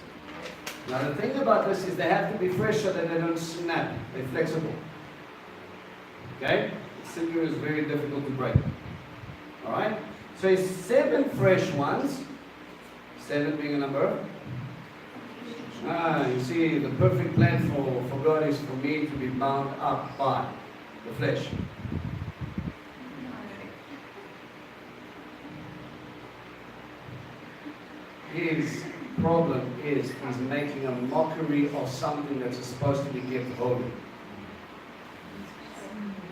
Now the thing about this is they have to be fresh so that they don't snap. They're flexible. Okay? Sinew is very difficult to break. Alright? So it's 7 fresh ones. 7 being a number. You see, the perfect plan for God is for me to be bound up by the flesh. His problem is he's making a mockery of something that's supposed to be kept holy.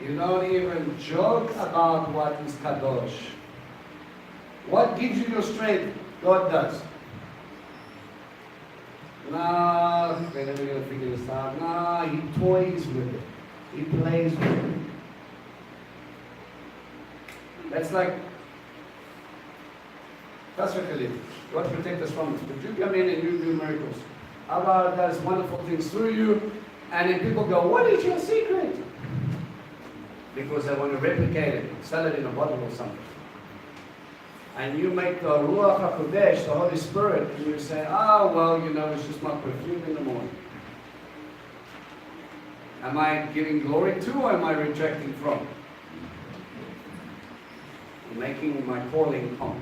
You don't even joke about what is kadosh. What gives you your strength? God does. Nah, we're never going to figure this out. Nah, he toys with it. He plays with it. That's like, that's what we live. God protect us from this. But you come in and you do miracles. Allah does wonderful things through you, and then people go, what is your secret? Because they want to replicate it, sell it in a bottle or something. And you make the Ruach HaKodesh, the Holy Spirit, and you say, well, it's just my perfume in the morning. Am I giving glory to, or am I rejecting from? I'm making my calling come.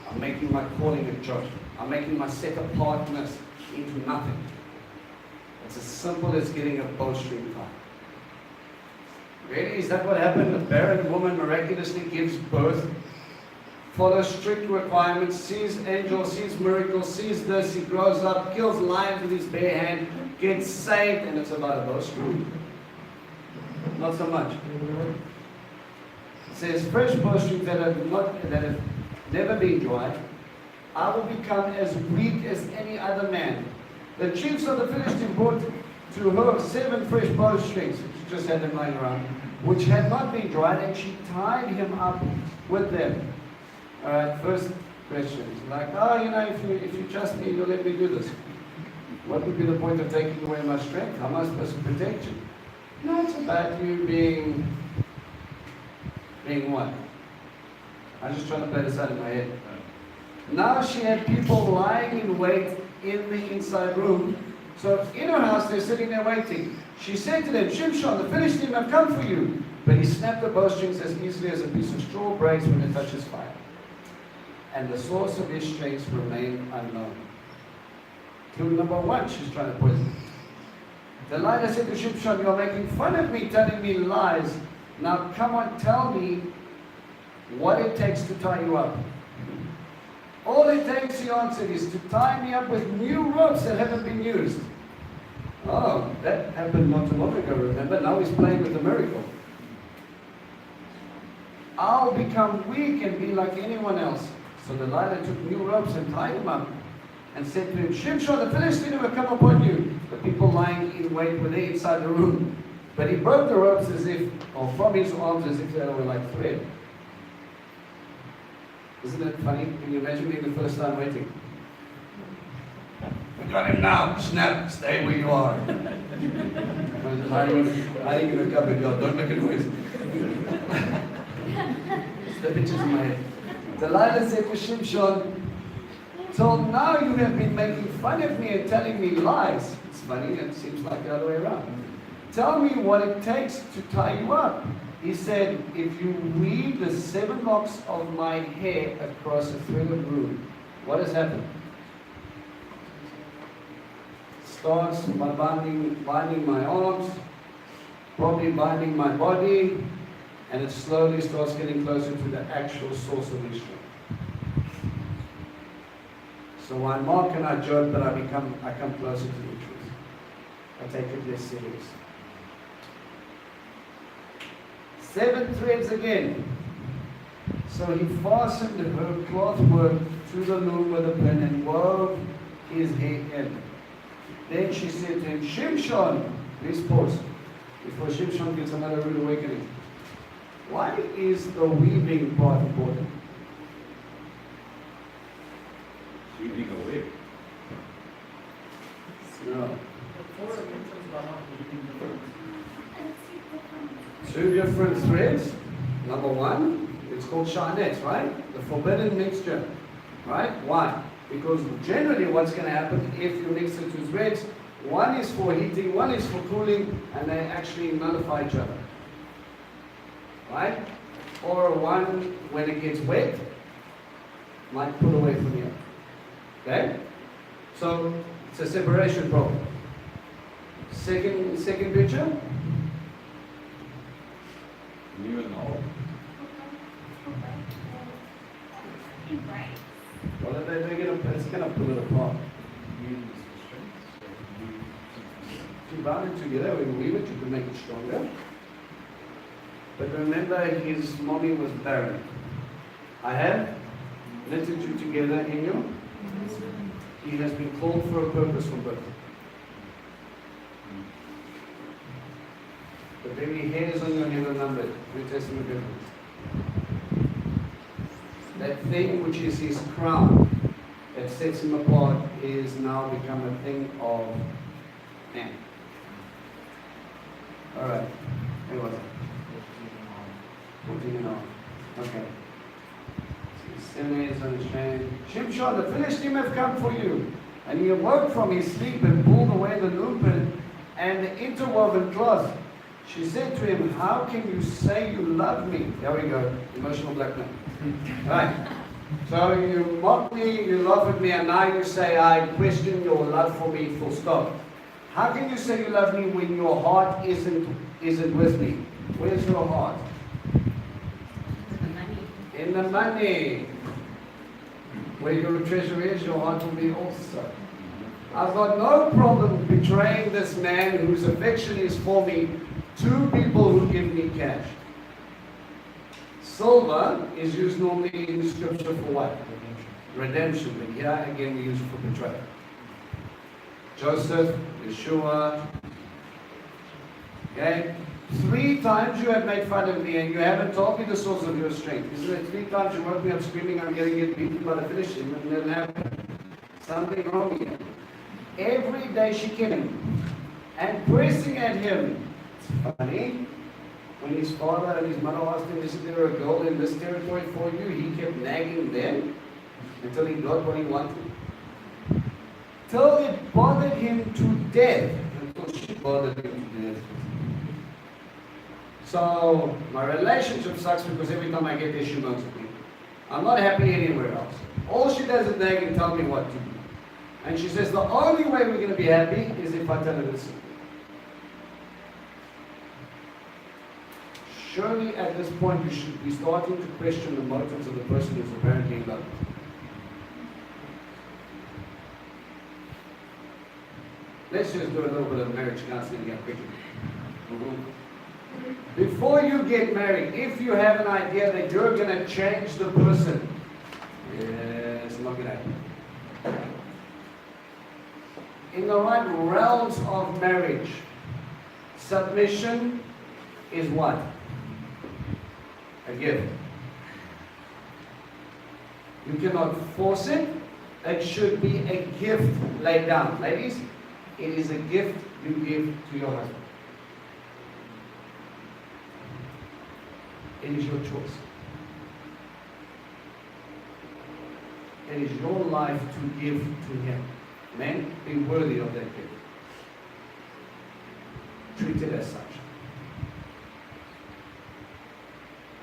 I'm making my calling a joke. I'm making my set apartness into nothing. It's as simple as getting a bowstring tied. Really? Is that what happened? A barren woman miraculously gives birth, follows strict requirements, sees angels, sees miracles, sees this, he grows up, kills lions with his bare hand, gets saved, and it's about a bowstring. Not so much. It says, fresh bowstrings that have never been dried, I will become as weak as any other man. The chiefs of the Philistines brought to her 7 fresh bowstrings, she just had them lying around, which had not been dried, and she tied him up with them. Alright, first question. Like, if you trust me, you'll let me do this. What would be the point of taking away my strength? How am I supposed to protect you? No, it's about you being what? I'm just trying to play this out in my head. Now she had people lying in wait in the inside room. So in her house, they're sitting there waiting. She said to them, Shimshon, the Philistines have come for you. But he snapped the bowstrings as easily as a piece of straw breaks when it touches fire. And the source of his strength remained unknown. Clue number 1, she's trying to poison. Delilah said to Shimshon, you're making fun of me, telling me lies. Now come on, tell me what it takes to tie you up. All it takes, he answered, is to tie me up with new ropes that haven't been used. Oh, that happened not too long ago, remember? Now he's playing with the miracle. I'll become weak and be like anyone else. So Delilah took new ropes and tied him up and said to him, Shimshon, the Philistine will come upon you. The people lying in wait were there inside the room. But he broke the ropes from his arms as if they were like thread. Isn't it funny? Can you imagine being the Philistine waiting? We got him now. Snap. Stay where you are. Hiding in a cupboard. Don't make a noise. The pictures in my head. Delilah said to Shimshon, till now you have been making fun of me and telling me lies. It's funny. It seems like the other way around. Tell me what it takes to tie you up. He said, if you weave the 7 locks of my hair across a thread of wool, what has happened? Starts by binding my arms, probably binding my body, and it slowly starts getting closer to the actual source of the strength. So I mock and I joke, but I come closer to the truth. I take it less serious. 7 threads again. So he fastened her cloth work to the loom with a pin and wove his hair in. Then she said to him, Shimshon, please pause, before Shimshon gets another rude awakening. Why is the weaving part important? Weaving away. No. 2 different threads. Number 1, it's called sharnets, right? The forbidden mixture, right? Why? Because generally what's going to happen if you mix the 2 threads, one is for heating, one is for cooling, and they actually nullify each other. Right? Or one, when it gets wet, might pull away from here. Okay? So, it's a separation problem. Second picture. New and old. Well, it's going to pull it apart. If you bind it together, when you weave it, you can make it stronger. But remember, his mommy was barren. I have knitted you together in your He has been called for a purpose from birth. The very hairs on your head are numbered. New Testament reference. That thing which is his crown, that sets him apart, is now become a thing of man. Alright. Where was it? 14 and all. Okay. 7 years on his chain. Shimshon, the Philistines have come for you. And he awoke from his sleep and pulled away the loop and the interwoven cloth. She said to him, how can you say you love me? There we go. Emotional blackmail. Right. So you mock me, you laugh at me, and now you say I question your love for me, full stop. How can you say you love me when your heart isn't with me? Where's your heart? In the money. Where your treasure is, your heart will be also. I've got no problem betraying this man whose affection is for me to people who give me cash. Silver is used normally in scripture for what? Redemption. But here again we use it for betrayal. Joseph, Yeshua. Okay? 3 times you have made fun of me and you haven't told me the source of your strength. Isn't it 3 times you woke me up screaming I'm going to get beaten by the Philistines? It never happened. Something wrong here. Every day she came and pressing at him. It's funny. When his father and his mother asked him, isn't there a girl in this territory for you? He kept nagging them until he got what he wanted. Till it bothered him to death. Until she bothered him to death. So, my relationship sucks because every time I get there, she moans at me. I'm not happy anywhere else. All she does is nag and tell me what to do. And she says, the only way we're going to be happy is if I tell her the secret. Surely at this point, you should be starting to question the motives of the person who's apparently in love. Let's just do a little bit of marriage counseling here quickly. Before you get married, if you have an idea that you're going to change the person, it's not going to happen. In the right realms of marriage, submission is what? A gift. You cannot force it. It should be a gift laid down. Ladies, it is a gift you give to your husband. It is your choice. It is your life to give to him. Men, be worthy of that gift. Treat it as such.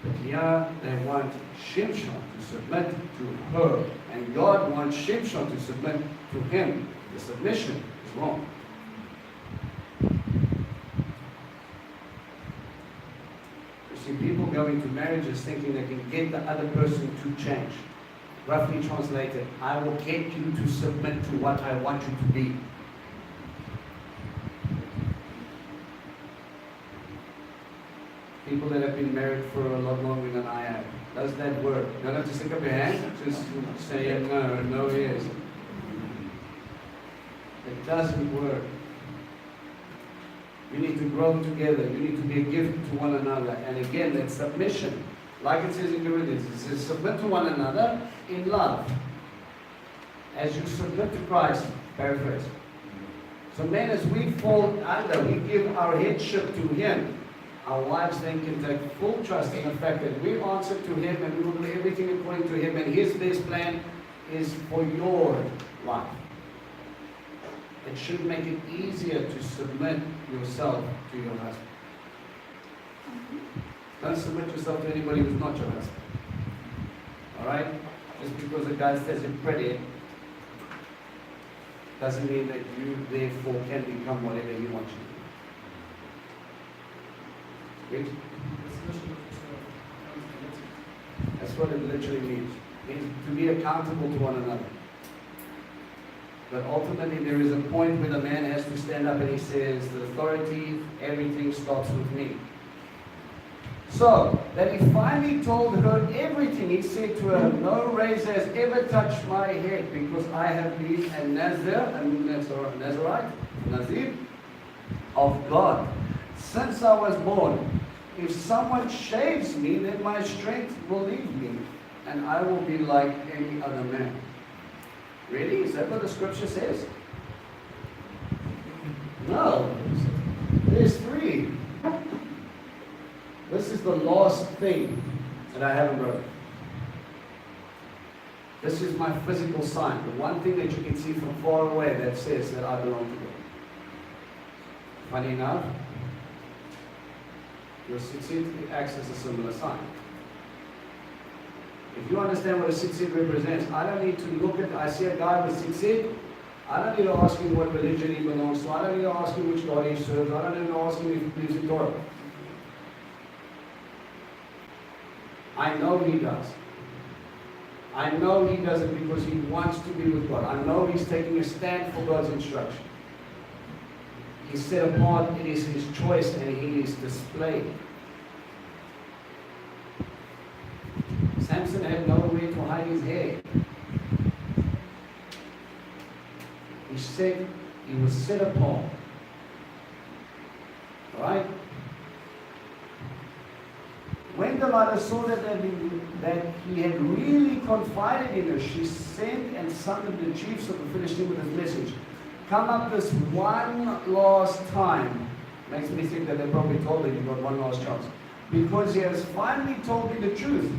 But here they want Shimshon to submit to her. And God wants Shimshon to submit to him. The submission is wrong. See, people go into marriages thinking they can get the other person to change. Roughly translated, I will get you to submit to what I want you to be. People that have been married for a lot longer than I have. Does that work? You don't have to stick up your hand, just say no, yes. It doesn't work. You need to grow together. You need to be a gift to one another. And again, that submission, like it says in Corinthians, it says submit to one another in love. As you submit to Christ, paraphrase. So men, as we fall under, we give our headship to Him. Our wives then can take full trust in the fact that we answer to Him and we will do everything according to Him, and His best plan is for your life. It should make it easier to submit yourself to your husband. Don't submit yourself to anybody who's not your husband. Alright? Just because a guy says you're pretty doesn't mean that you therefore can become whatever he wants you to be. Read. That's what it literally means. It means to be accountable to one another. But ultimately there is a point where the man has to stand up and he says, the authority, everything starts with me. So, that he finally told her everything. He said to her, no razor has ever touched my head because I have been a Nazir of God since I was born. If someone shaves me, then my strength will leave me, and I will be like any other man. Really? Is that what the scripture says? No. There's 3. This is the last thing that I haven't wrote. This is my physical sign. The one thing that you can see from far away that says that I belong to God. Funny enough, your tzitzit acts as a similar sign. If you understand what a tzitzit represents, I don't need to look at, I see a guy with tzitzit, I don't need to ask him what religion he belongs to, I don't need to ask him which God he serves, I don't need to ask him if he believes in Torah. I know he does. I know he does it because he wants to be with God. I know he's taking a stand for God's instruction. He's set apart, it is his choice, and he is displayed. Samson had nowhere to hide his hair. He said he was set apart. Right? When Delilah saw that he had really confided in her, she sent and summoned the chiefs of the Philistines with this message. Come up this one last time. Makes me think that they probably told her, you've got one last chance. Because he has finally told me the truth.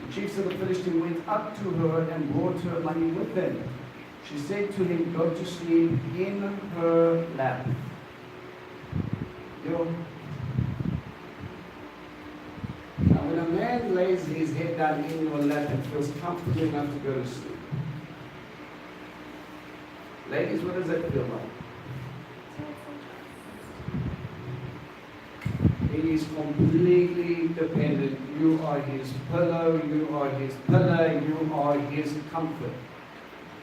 The chiefs of the Philistines went up to her and brought her money with them. She said to him, go to sleep in her lap. Now when a man lays his head down in your lap and feels comfortable enough to go to sleep. Ladies, what does that feel like? He is completely dependent. You are his pillow, you are his pillar, you are his comfort.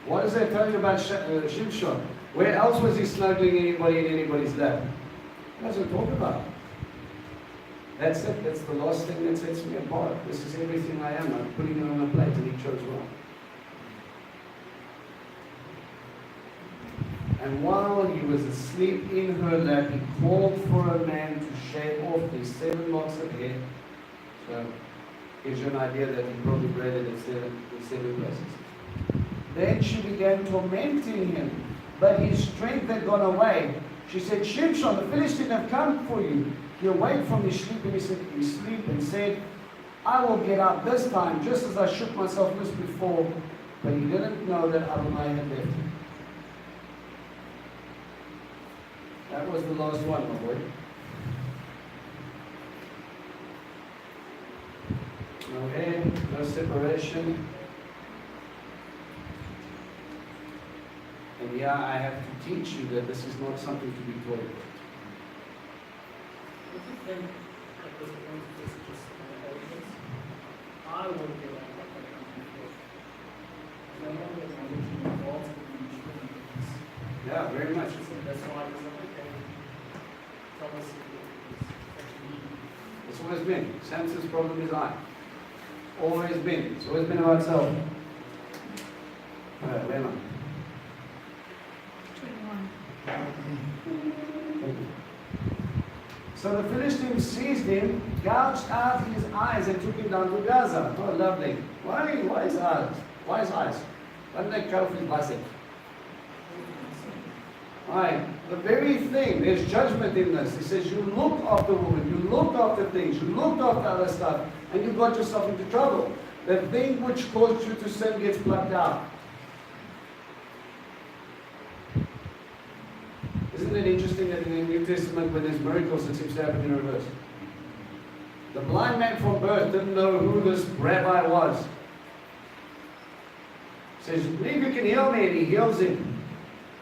What does that tell you about Shimshon? Where else was he snuggling anybody in anybody's lap? He doesn't talk about it. That's it. That's the last thing that sets me apart. This is everything I am. I'm putting it on a plate, and he chose well. And while he was asleep in her lap, he called for a man to shave off his 7 locks of hair. So, gives you an idea that he probably braided it in 7 places. Then she began tormenting him, but his strength had gone away. She said, Shimshon, the Philistines have come for you. He awoke from his sleep and said, I will get up this time, just as I shook myself loose before. But he didn't know that Adonai had left him. That was the last one, my boy. No hair, no separation. And yeah, I have to teach you that this is not something to be toyed with. What do you think at this point this is just an evidence? I would be like what I come before. I know that my religion involves in things. Yeah, very much. So that's why it's like, okay, tell us if it's actually It's always been. Samson's problem is I. Always been. It's always been about self. Where am I? 21. So the Philistines seized him, gouged out his eyes, and took him down to Gaza. Oh, lovely. Why his eyes? Why his eyes? Why didn't they cut off his bicep? Right. The very thing, there's judgment in this. He says, you look after women, you looked after things, you looked after other stuff, and you got yourself into trouble. The thing which caused you to sin gets plucked out. Isn't it interesting that in the New Testament, when there's miracles, it seems to happen in reverse? The blind man from birth didn't know who this rabbi was. He says, believe you can heal me, and he heals him.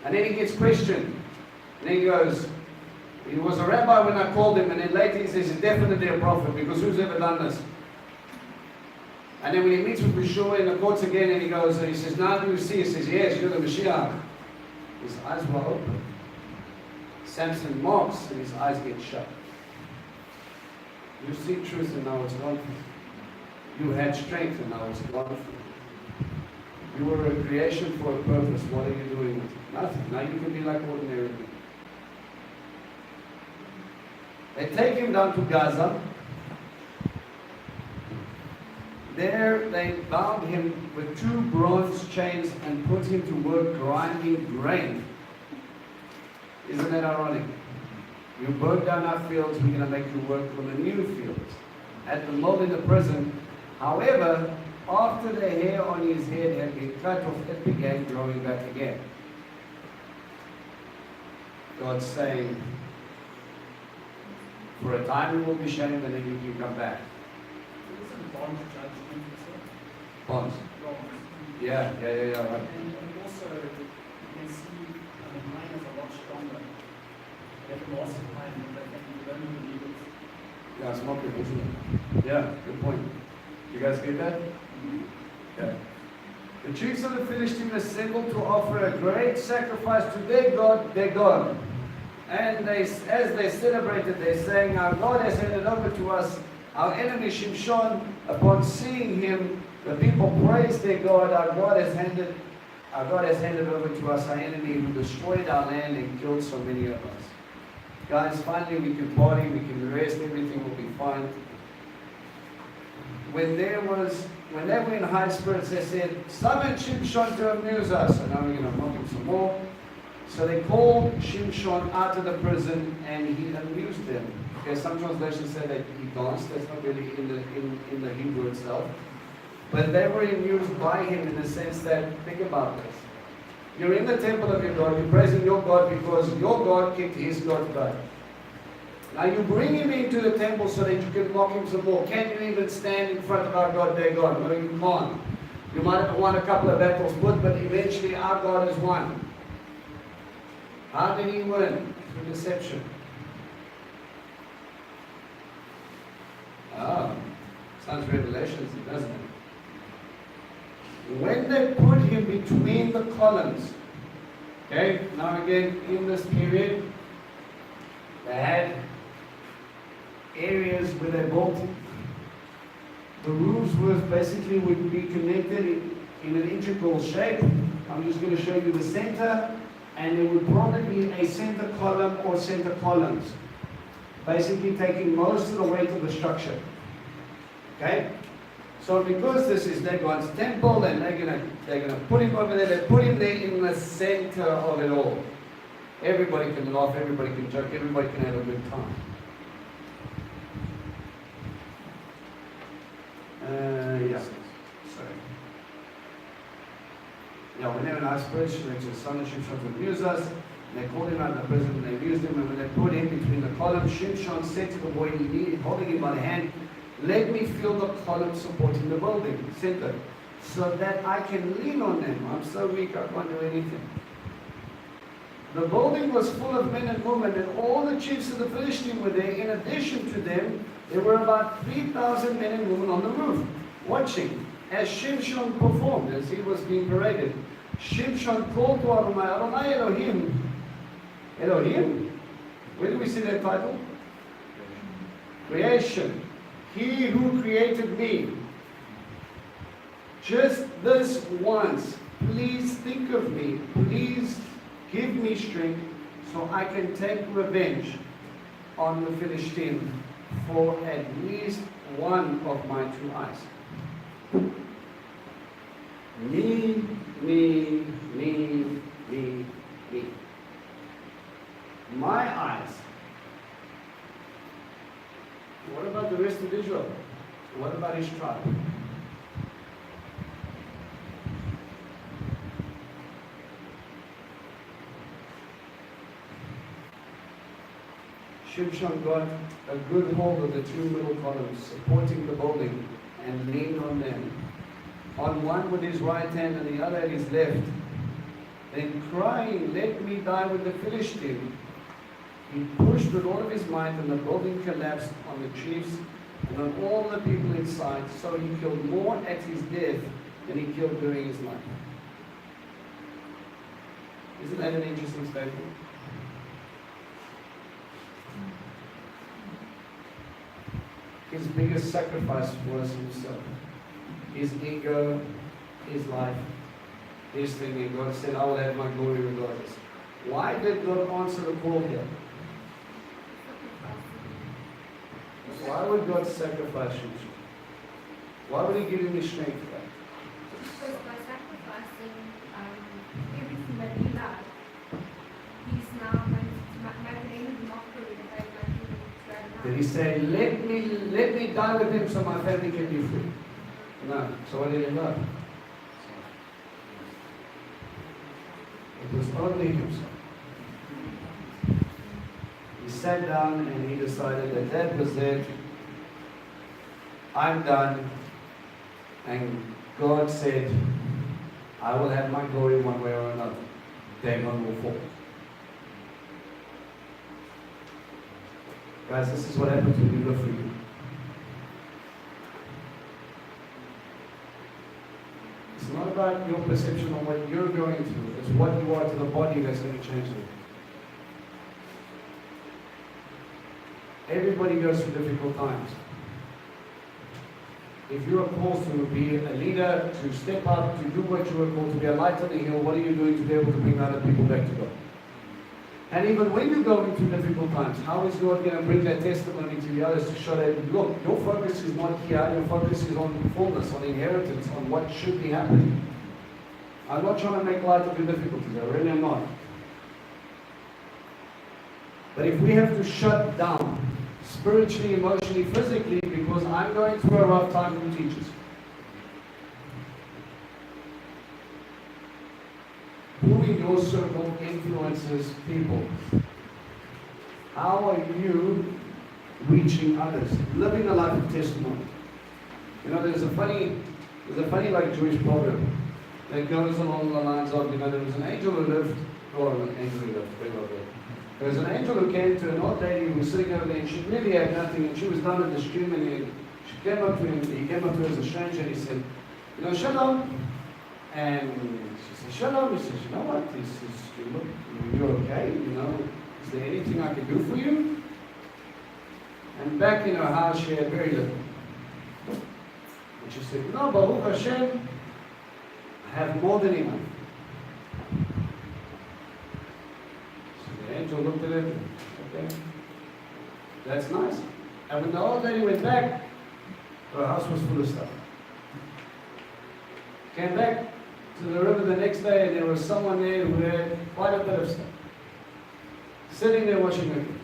And then he gets questioned. And then he goes, he was a rabbi when I called him, and then later he says he's definitely a prophet, because who's ever done this? And then when he meets with Yeshua in the courts again, and he goes, and he says, now do you see? He says, yes, you're the Mashiach. His eyes were open. Samson mocks, and his eyes get shut. You see truth and now it's gone from you. You had strength and now it's gone from you. You were a creation for a purpose. What are you doing with it? Nothing. Now you can be like ordinary people. They take him down to Gaza. There they bound him with 2 bronze chains and put him to work grinding grain. Isn't that ironic? You burn down our fields, we're going to make you work for the new fields. At the moment in the prison, however, after the hair on his head had been cut off, it began growing back again. God's saying, for a time you will be shamed and then you can come back. Isn't bond judgment itself? Bonds. Wrongs. Yeah, right. And also, you can see, mine is a lot stronger. They have lost of time, but they don't believe it. Yeah, it's not good, isn't it? Yeah, good point. You guys get that? Okay. The chiefs of the Philistines assembled to offer a great sacrifice to their God. And as they celebrated, they sang, our God has handed over to us our enemy Shimshon. Upon seeing him, the people praised their God. Our God has handed over to us our enemy who destroyed our land and killed so many of us. Guys, finally we can party, we can rest, everything will be fine. When they were in high spirits, they said, summon Shimshon to amuse us. And now we're going to mock him some more. So they called Shimshon out of the prison and he amused them. Okay, some translations say that he danced. That's not really in the Hebrew itself. But they were amused by him in the sense that, think about this. You're in the temple of your God, you're praising your God because your God kicked his God's butt. Now you bring him into the temple so that you can mock him some more. Can you even stand in front of our God, their God? No, you can't. You might have won a couple of battles, but eventually our God has won. How did he win? Through deception. Sounds Revelations, doesn't it? When they put him between the columns, okay, now again, in this period, they had areas where they built. The roofs would be connected in an integral shape. I'm just going to show you the center, and there would probably be a center column or center columns, basically taking most of the weight of the structure. Okay? So because this is Dagon's temple, and they're gonna put him over there, they put him there in the center of it all. Everybody can laugh, everybody can joke, everybody can have a good time. When they were in our spirits, they just son of Shimshon to amuse us. And they called him out of the prison and they abused him. And when they put him between the columns, Shimshon said to the boy, holding him by the hand, let me feel the columns supporting the building, center, so that I can lean on them. I'm so weak, I can't do anything. The building was full of men and women, and all the chiefs of the Philistines were there. In addition to them, there were about 3,000 men and women on the roof, watching as Shimshon performed, as he was being paraded. Shimshon called to Adonai, Adonai Elohim. Elohim? Where do we see that title? Creation. He who created me. Just this once, please think of me. Please give me strength so I can take revenge on the Philistines for at least one of my 2 eyes. Me, me, me, me, me. My eyes. What about the rest of Israel? What about his tribe? Shimshon got a good hold of the 2 middle columns supporting the building and leaned on them. On one with his right hand and the other at his left. Then crying, let me die with the Philistine. He pushed with all of his might and the building collapsed on the chiefs and on all the people inside. So he killed more at his death than he killed during his life. Isn't that an interesting statement? his biggest sacrifice was himself. His ego, his life, his thinking. God said, I will have my glory regardless. Why did God answer the call here? Why would God sacrifice you? Why would he give him the strength for that? Because by sacrificing everything that he loved, he's now going to make an end of mockery that they're making to Adonai. Did he say, let me die with him so my family can be free? No. So what did he love? It was only himself. He sat down and he decided that that was it. I'm done. And God said, I will have my glory one way or another. Dagon will fall. Guys, this is what happens when you live for you. It's not about your perception of what you're going through. It's what you are to the body that's going to change it. Everybody goes through difficult times. If you are called to be a leader, to step up, to do what you are called, to be a light on the hill, what are you doing to be able to bring other people back to God? And even when you go into difficult times, how is God going to bring that testimony to the others to show that, look, your focus is not here, your focus is on fullness, on inheritance, on what should be happening. I'm not trying to make light of your difficulties, I really am not. But if we have to shut down, spiritually, emotionally, physically, because I'm going through a rough time with teachers. Who in your circle influences people? How are you reaching others? Living a life of testimony. You know, there's a funny like Jewish proverb that goes along the lines of, you know, there was an angel who lived, or an angel who lived, there was an angel who came to an old lady who was sitting over there, and she really had nothing, and she was down in the stream, and she came up to him, he came up to her as a stranger, and he said, you know, shalom. And she said, shalom. He says, you know what? He says, look, you're okay, you know, is there anything I can do for you? And back in her house, she had very little. And she said, no, Baruch Hashem, I have more than enough. The angel looked at it, okay, that's nice. And when the old lady went back, her house was full of stuff. Came back to the river the next day, and there was someone there who had quite a bit of stuff. Sitting there washing her feet.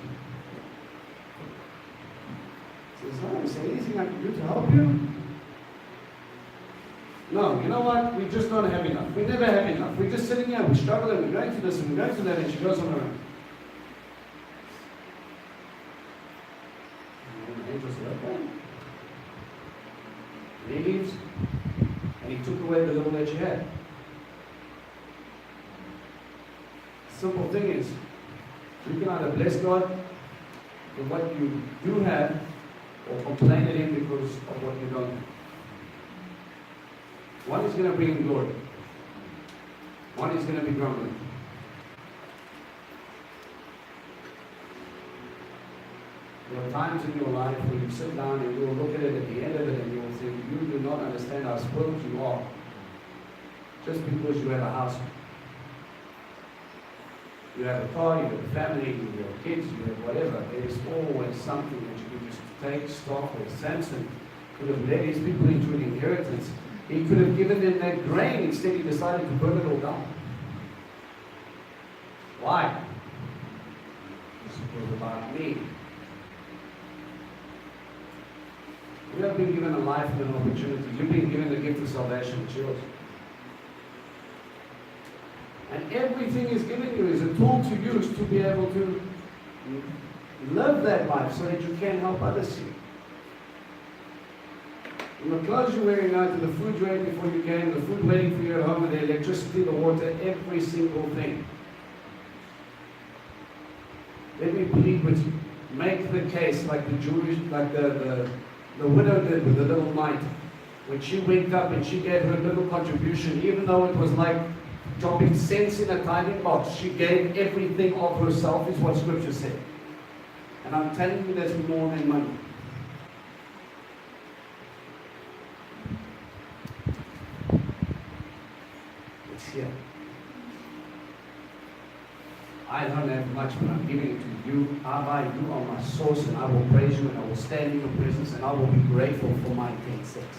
Says, no, is there anything I can do to help you? No, you know what? We just don't have enough. We never have enough. We're just sitting here, we're struggling, we're going through this, and we're going through that, and she goes on her own. And the angel said, okay. And he leaves, and he took away the little that she had. Simple thing is, you can either bless God for what you do have, or complain at Him because of what you don't have. One is going to bring Him glory. One is going to be grumbling. There are times in your life where you sit down and you will look at it at the end of it and you will think, you do not understand how spoiled you are just because you have a house. You have a car, you have a family, you have kids, you have whatever. There is always something that you can just take stock of. Samson could have led his people into an inheritance. He could have given them that grain, instead he decided to burn it all down. Why? This was about me. You have been given a life and an opportunity. You've been given the gift of salvation. It's yours. And everything is given you is a tool to use to be able to live that life so that you can help others see. From the clothes you're wearing now, to the food you ate before you came, the food waiting for you at home, and the electricity, the water, every single thing. Let me plead with you. Make the case like the Jewish, like the widow did with the little mite. When she went up and she gave her little contribution, even though it was like dropping cents in a tiny box, she gave everything of herself, is what Scripture said. And I'm telling you, that's more than money. here. I don't have much, but I'm giving it to you. Abba, you are my source, and I will praise you, and I will stand in your presence, and I will be grateful for my 10 cents.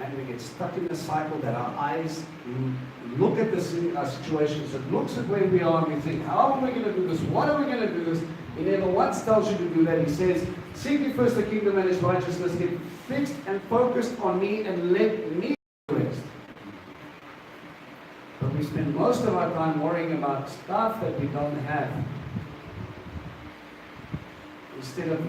And we get stuck in the cycle that our eyes look at this situations, it looks at where we are, and we think, how are we going to do this? What are we going to do this? He never once tells you to do that. He says, seek ye first the kingdom and his righteousness, get fixed and focused on me, and let me rest. But we spend most of our time worrying about stuff that we don't have, instead of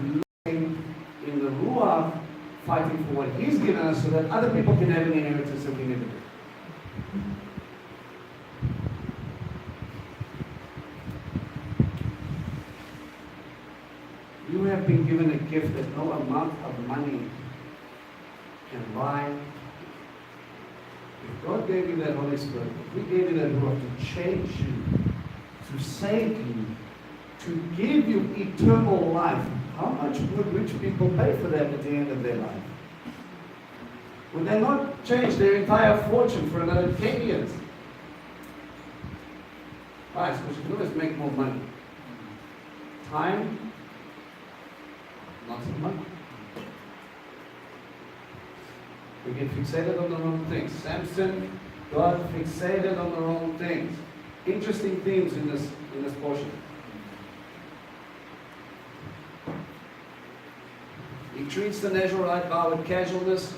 looking in the Ruach, fighting for what He's given us, so that other people can have an inheritance that we never did. You have been given a gift that no amount of money can buy. If God gave you that Holy Spirit, if we gave you that Ruach to change you, to save you, to give you eternal life, how much would rich people pay for that at the end of their life? Would they not change their entire fortune for another 10 years? Why? Because you can always make more money. Time, lots of money. We get fixated on the wrong things. Samson got fixated on the wrong things. Interesting themes in this portion. He treats the Nazarite vow with casualness.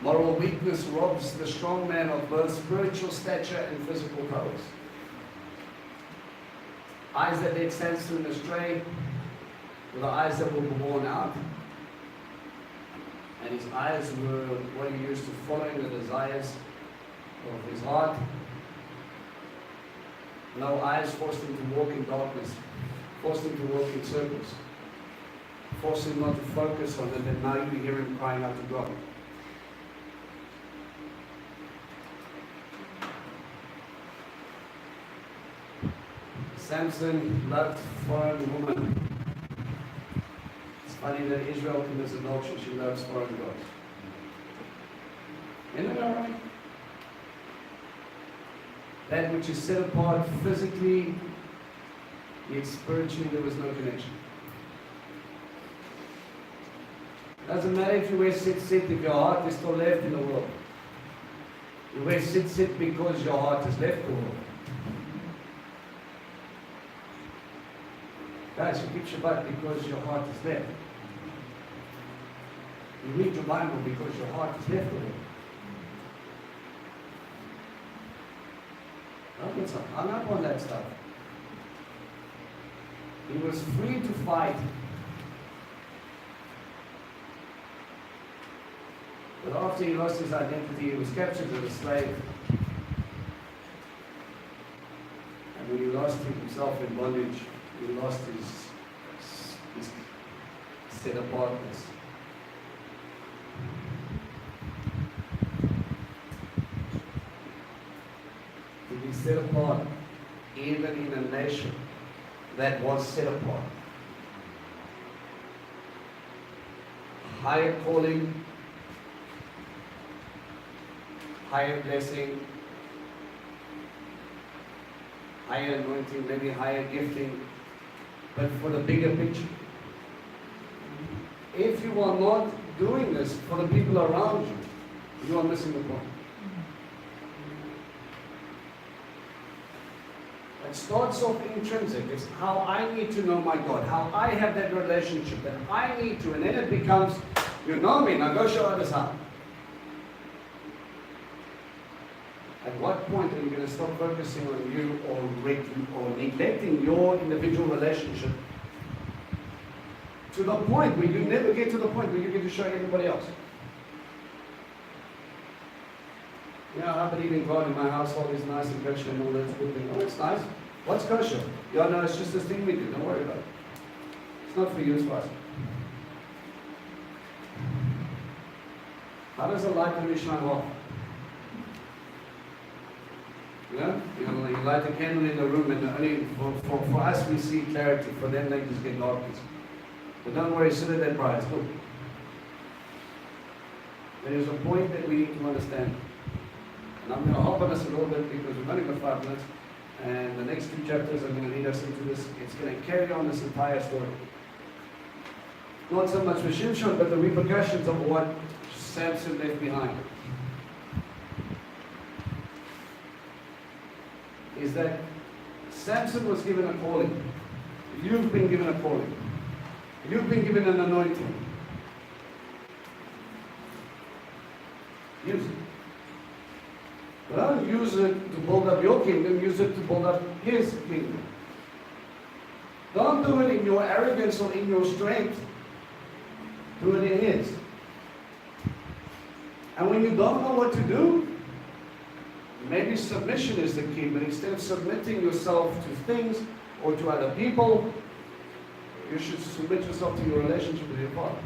Moral weakness robs the strong man of both spiritual stature and physical prowess. Eyes that led Samson astray were the eyes that were worn out. And his eyes were what he used to following the desires of his heart. No eyes forced him to walk in darkness, forced him to walk in circles, forced him not to focus on it, and now you hear him crying out to God. Samson loved foreign women. It's funny that Israel commits adultery, she loves foreign gods. Isn't it alright? That which is set apart physically, yet spiritually there was no connection. Doesn't matter if you wear sit if your heart is still left in the world. You wear sit because your heart is left the world. Guys, you keep Shabbat because your heart is left. You read your Bible because your heart is left the world. Don't get so hung up on that stuff. He was free to fight. But after he lost his identity, he was captured as a slave. And when he lost himself in bondage, he lost his set apartness. To be set apart, even in a nation that was set apart. Higher calling, higher blessing, higher anointing, maybe higher gifting, but for the bigger picture. If you are not doing this for the people around you, you are missing the point. It starts off intrinsic. It's how I need to know my God, how I have that relationship, that I need to, and then it becomes, you know me, now go show others how. At what point are you going to stop focusing on you or neglecting your individual relationship to the point where you never get to the point where you get to show everybody else? You know, I believe in God, in my household is nice and kosher and all that's good thing. Oh, it's nice. What's kosher? Yeah, no, it's just this thing we do. Don't worry about it. It's not for you, it's for us. How does a light only shine off? You know, you light a candle in the room, and only for us we see clarity. For them, they just get darkness. But don't worry, sit at that bright. It's good. there is a point that we need to understand. And I'm going to hop on this a little bit because we've only got 5 minutes. And the next 2 chapters are going to lead us into this. It's going to carry on this entire story. Not so much for Shimshon, but the repercussions of what Samson left behind. Is that Samson was given a calling. You've been given a calling. You've been given an anointing. Use it. But don't use it to build up your kingdom, use it to build up His kingdom. Don't do it in your arrogance or in your strength. Do it in His. And when you don't know what to do, maybe submission is the key, but instead of submitting yourself to things or to other people, you should submit yourself to your relationship with your Father.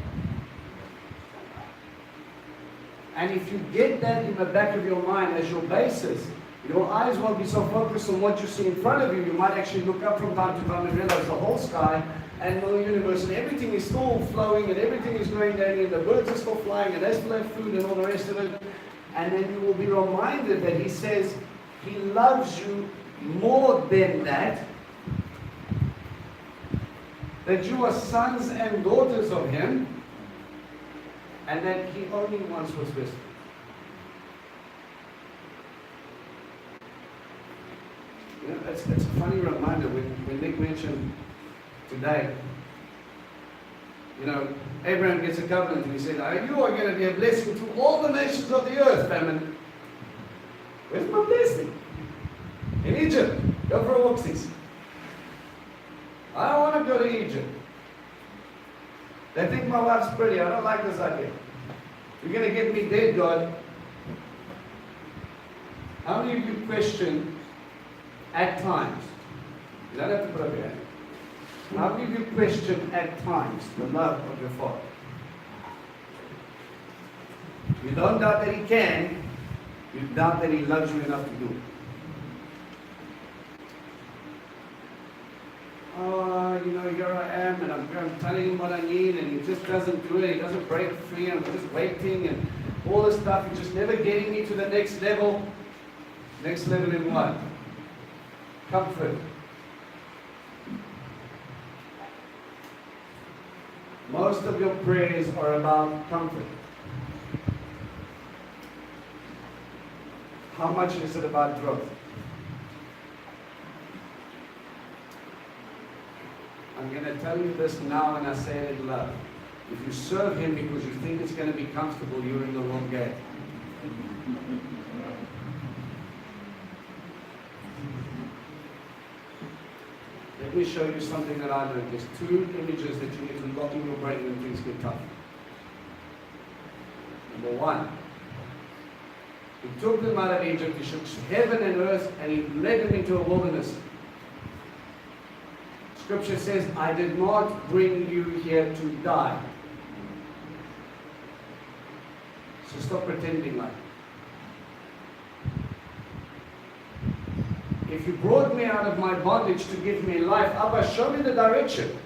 And if you get that in the back of your mind as your basis, your eyes won't be so focused on what you see in front of you. You might actually look up from time to time and realize the whole sky and the universe and everything is still flowing and everything is going down and the birds are still flying and they still have food and all the rest of it. And then you will be reminded that He says He loves you more than that you are sons and daughters of Him, and that He only wants what's best. You know, it's a funny reminder when Nick mentioned today, you know, Abraham gets a covenant and he said, you are going to be a blessing to all the nations of the earth, famine. Where's my blessing? In Egypt. Go for a walksies. I don't want to go to Egypt. They think my wife's pretty. I don't like this idea. You're going to get me dead, God. How many of you question at times? You don't have to put up your hand. How many of you question at times the love of your Father? You don't doubt that He can. You doubt that He loves you enough to do it. Oh, you know, here I am, and I'm telling Him what I need, and He just doesn't do it. He doesn't break free, and I'm just waiting, and all this stuff. He's just never getting me to the next level. Next level in what? Comfort. Most of your prayers are about comfort. How much is it about growth? I'm going to tell you this now, and I say it in love. If you serve Him because you think it's going to be comfortable, you're in the wrong game. Let me show you something that I learned. There's 2 images that you need to lock in your brain when things get tough. Number 1, He took them out of Egypt, He shook heaven and earth, and He led them into a wilderness. Scripture says, I did not bring you here to die. So stop pretending like it. If you brought me out of my bondage to give me life, Abba, show me the direction.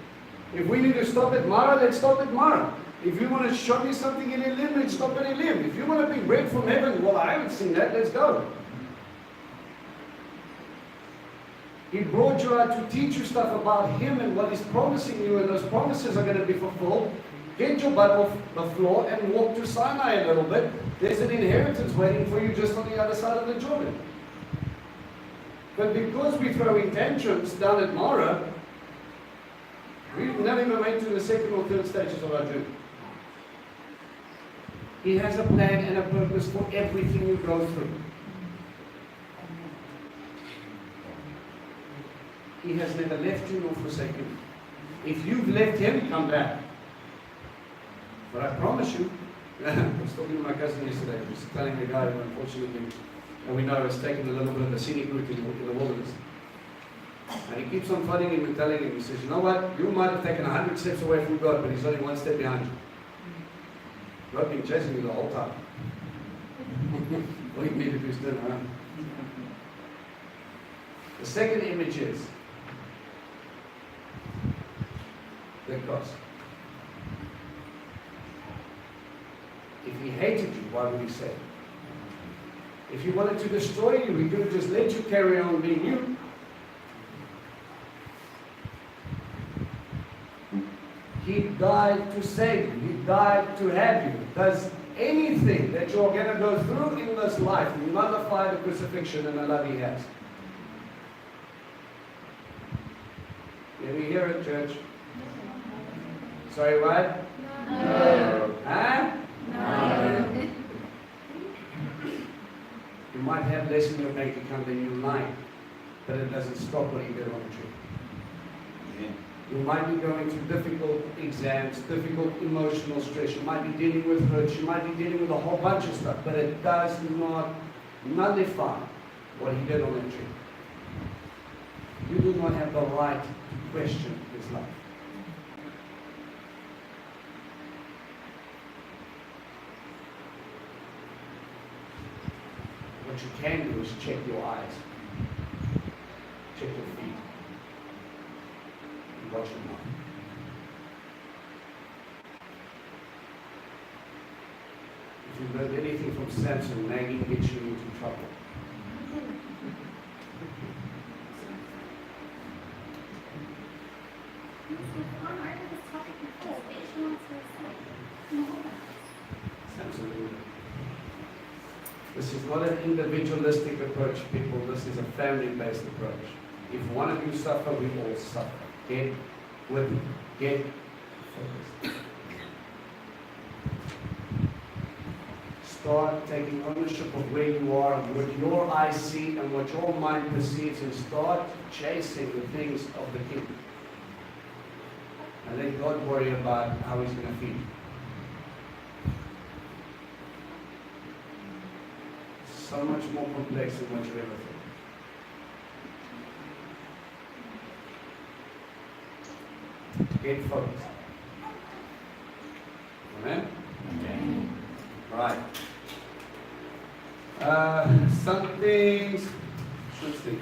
If we need to stop at Mara, let's stop at Mara. If you want to show me something in Elim, let's stop at Elim. If you want to be bread from heaven, well, I haven't seen that, let's go. He brought you out to teach you stuff about Him and what He's promising you, and those promises are going to be fulfilled. Get your butt off the floor and walk to Sinai a little bit. There's an inheritance waiting for you just on the other side of the Jordan. But because we throw in tantrums down at Mara, we've never even went to the 2nd or 3rd stages of our journey. He has a plan and a purpose for everything you go through. He has never left you nor forsaken you. If you've left Him, come back. But I promise you, I was talking to my cousin yesterday, he was telling the guy who unfortunately, and we know has taken a little bit of a scenic route in the wilderness. And he keeps on funning him and telling him, he says, you know what, you might have taken 100 steps away from God, but He's only 1 step behind you. God been chasing you the whole time. All you need to do is turn around. The second image is the cross. If If he hated you, why would he say it? If he wanted to destroy you, he could have just let you carry on being you. He died to save you. He died to have you. Does anything that you're going to go through in this life nullify the crucifixion and the love he has? Did we hear it, church? Sorry, what? No. Huh? No. You might have less in your bank account than you like, but it doesn't stop what you did on the tree. Yeah. You might be going through difficult exams, difficult emotional stress. You might be dealing with hurt. You might be dealing with a whole bunch of stuff, but it does not nullify what he did on the tree. You do not have the right to question his love. What you can do is check your eyes, check your feet, and watch your mouth. If you learned anything from Samson, nagging gets you into trouble. Samson. This is not an individualistic approach, people. This is a family-based approach. If one of you suffer, we all suffer. Get with it. Get focused. Start taking ownership of where you are, what your eyes see, and what your mind perceives, and start chasing the things of the kingdom. And let God worry about how He's going to feed you. So much more complex than what you ever think. Get focused. Amen? Okay. Right. Some things. Let's think.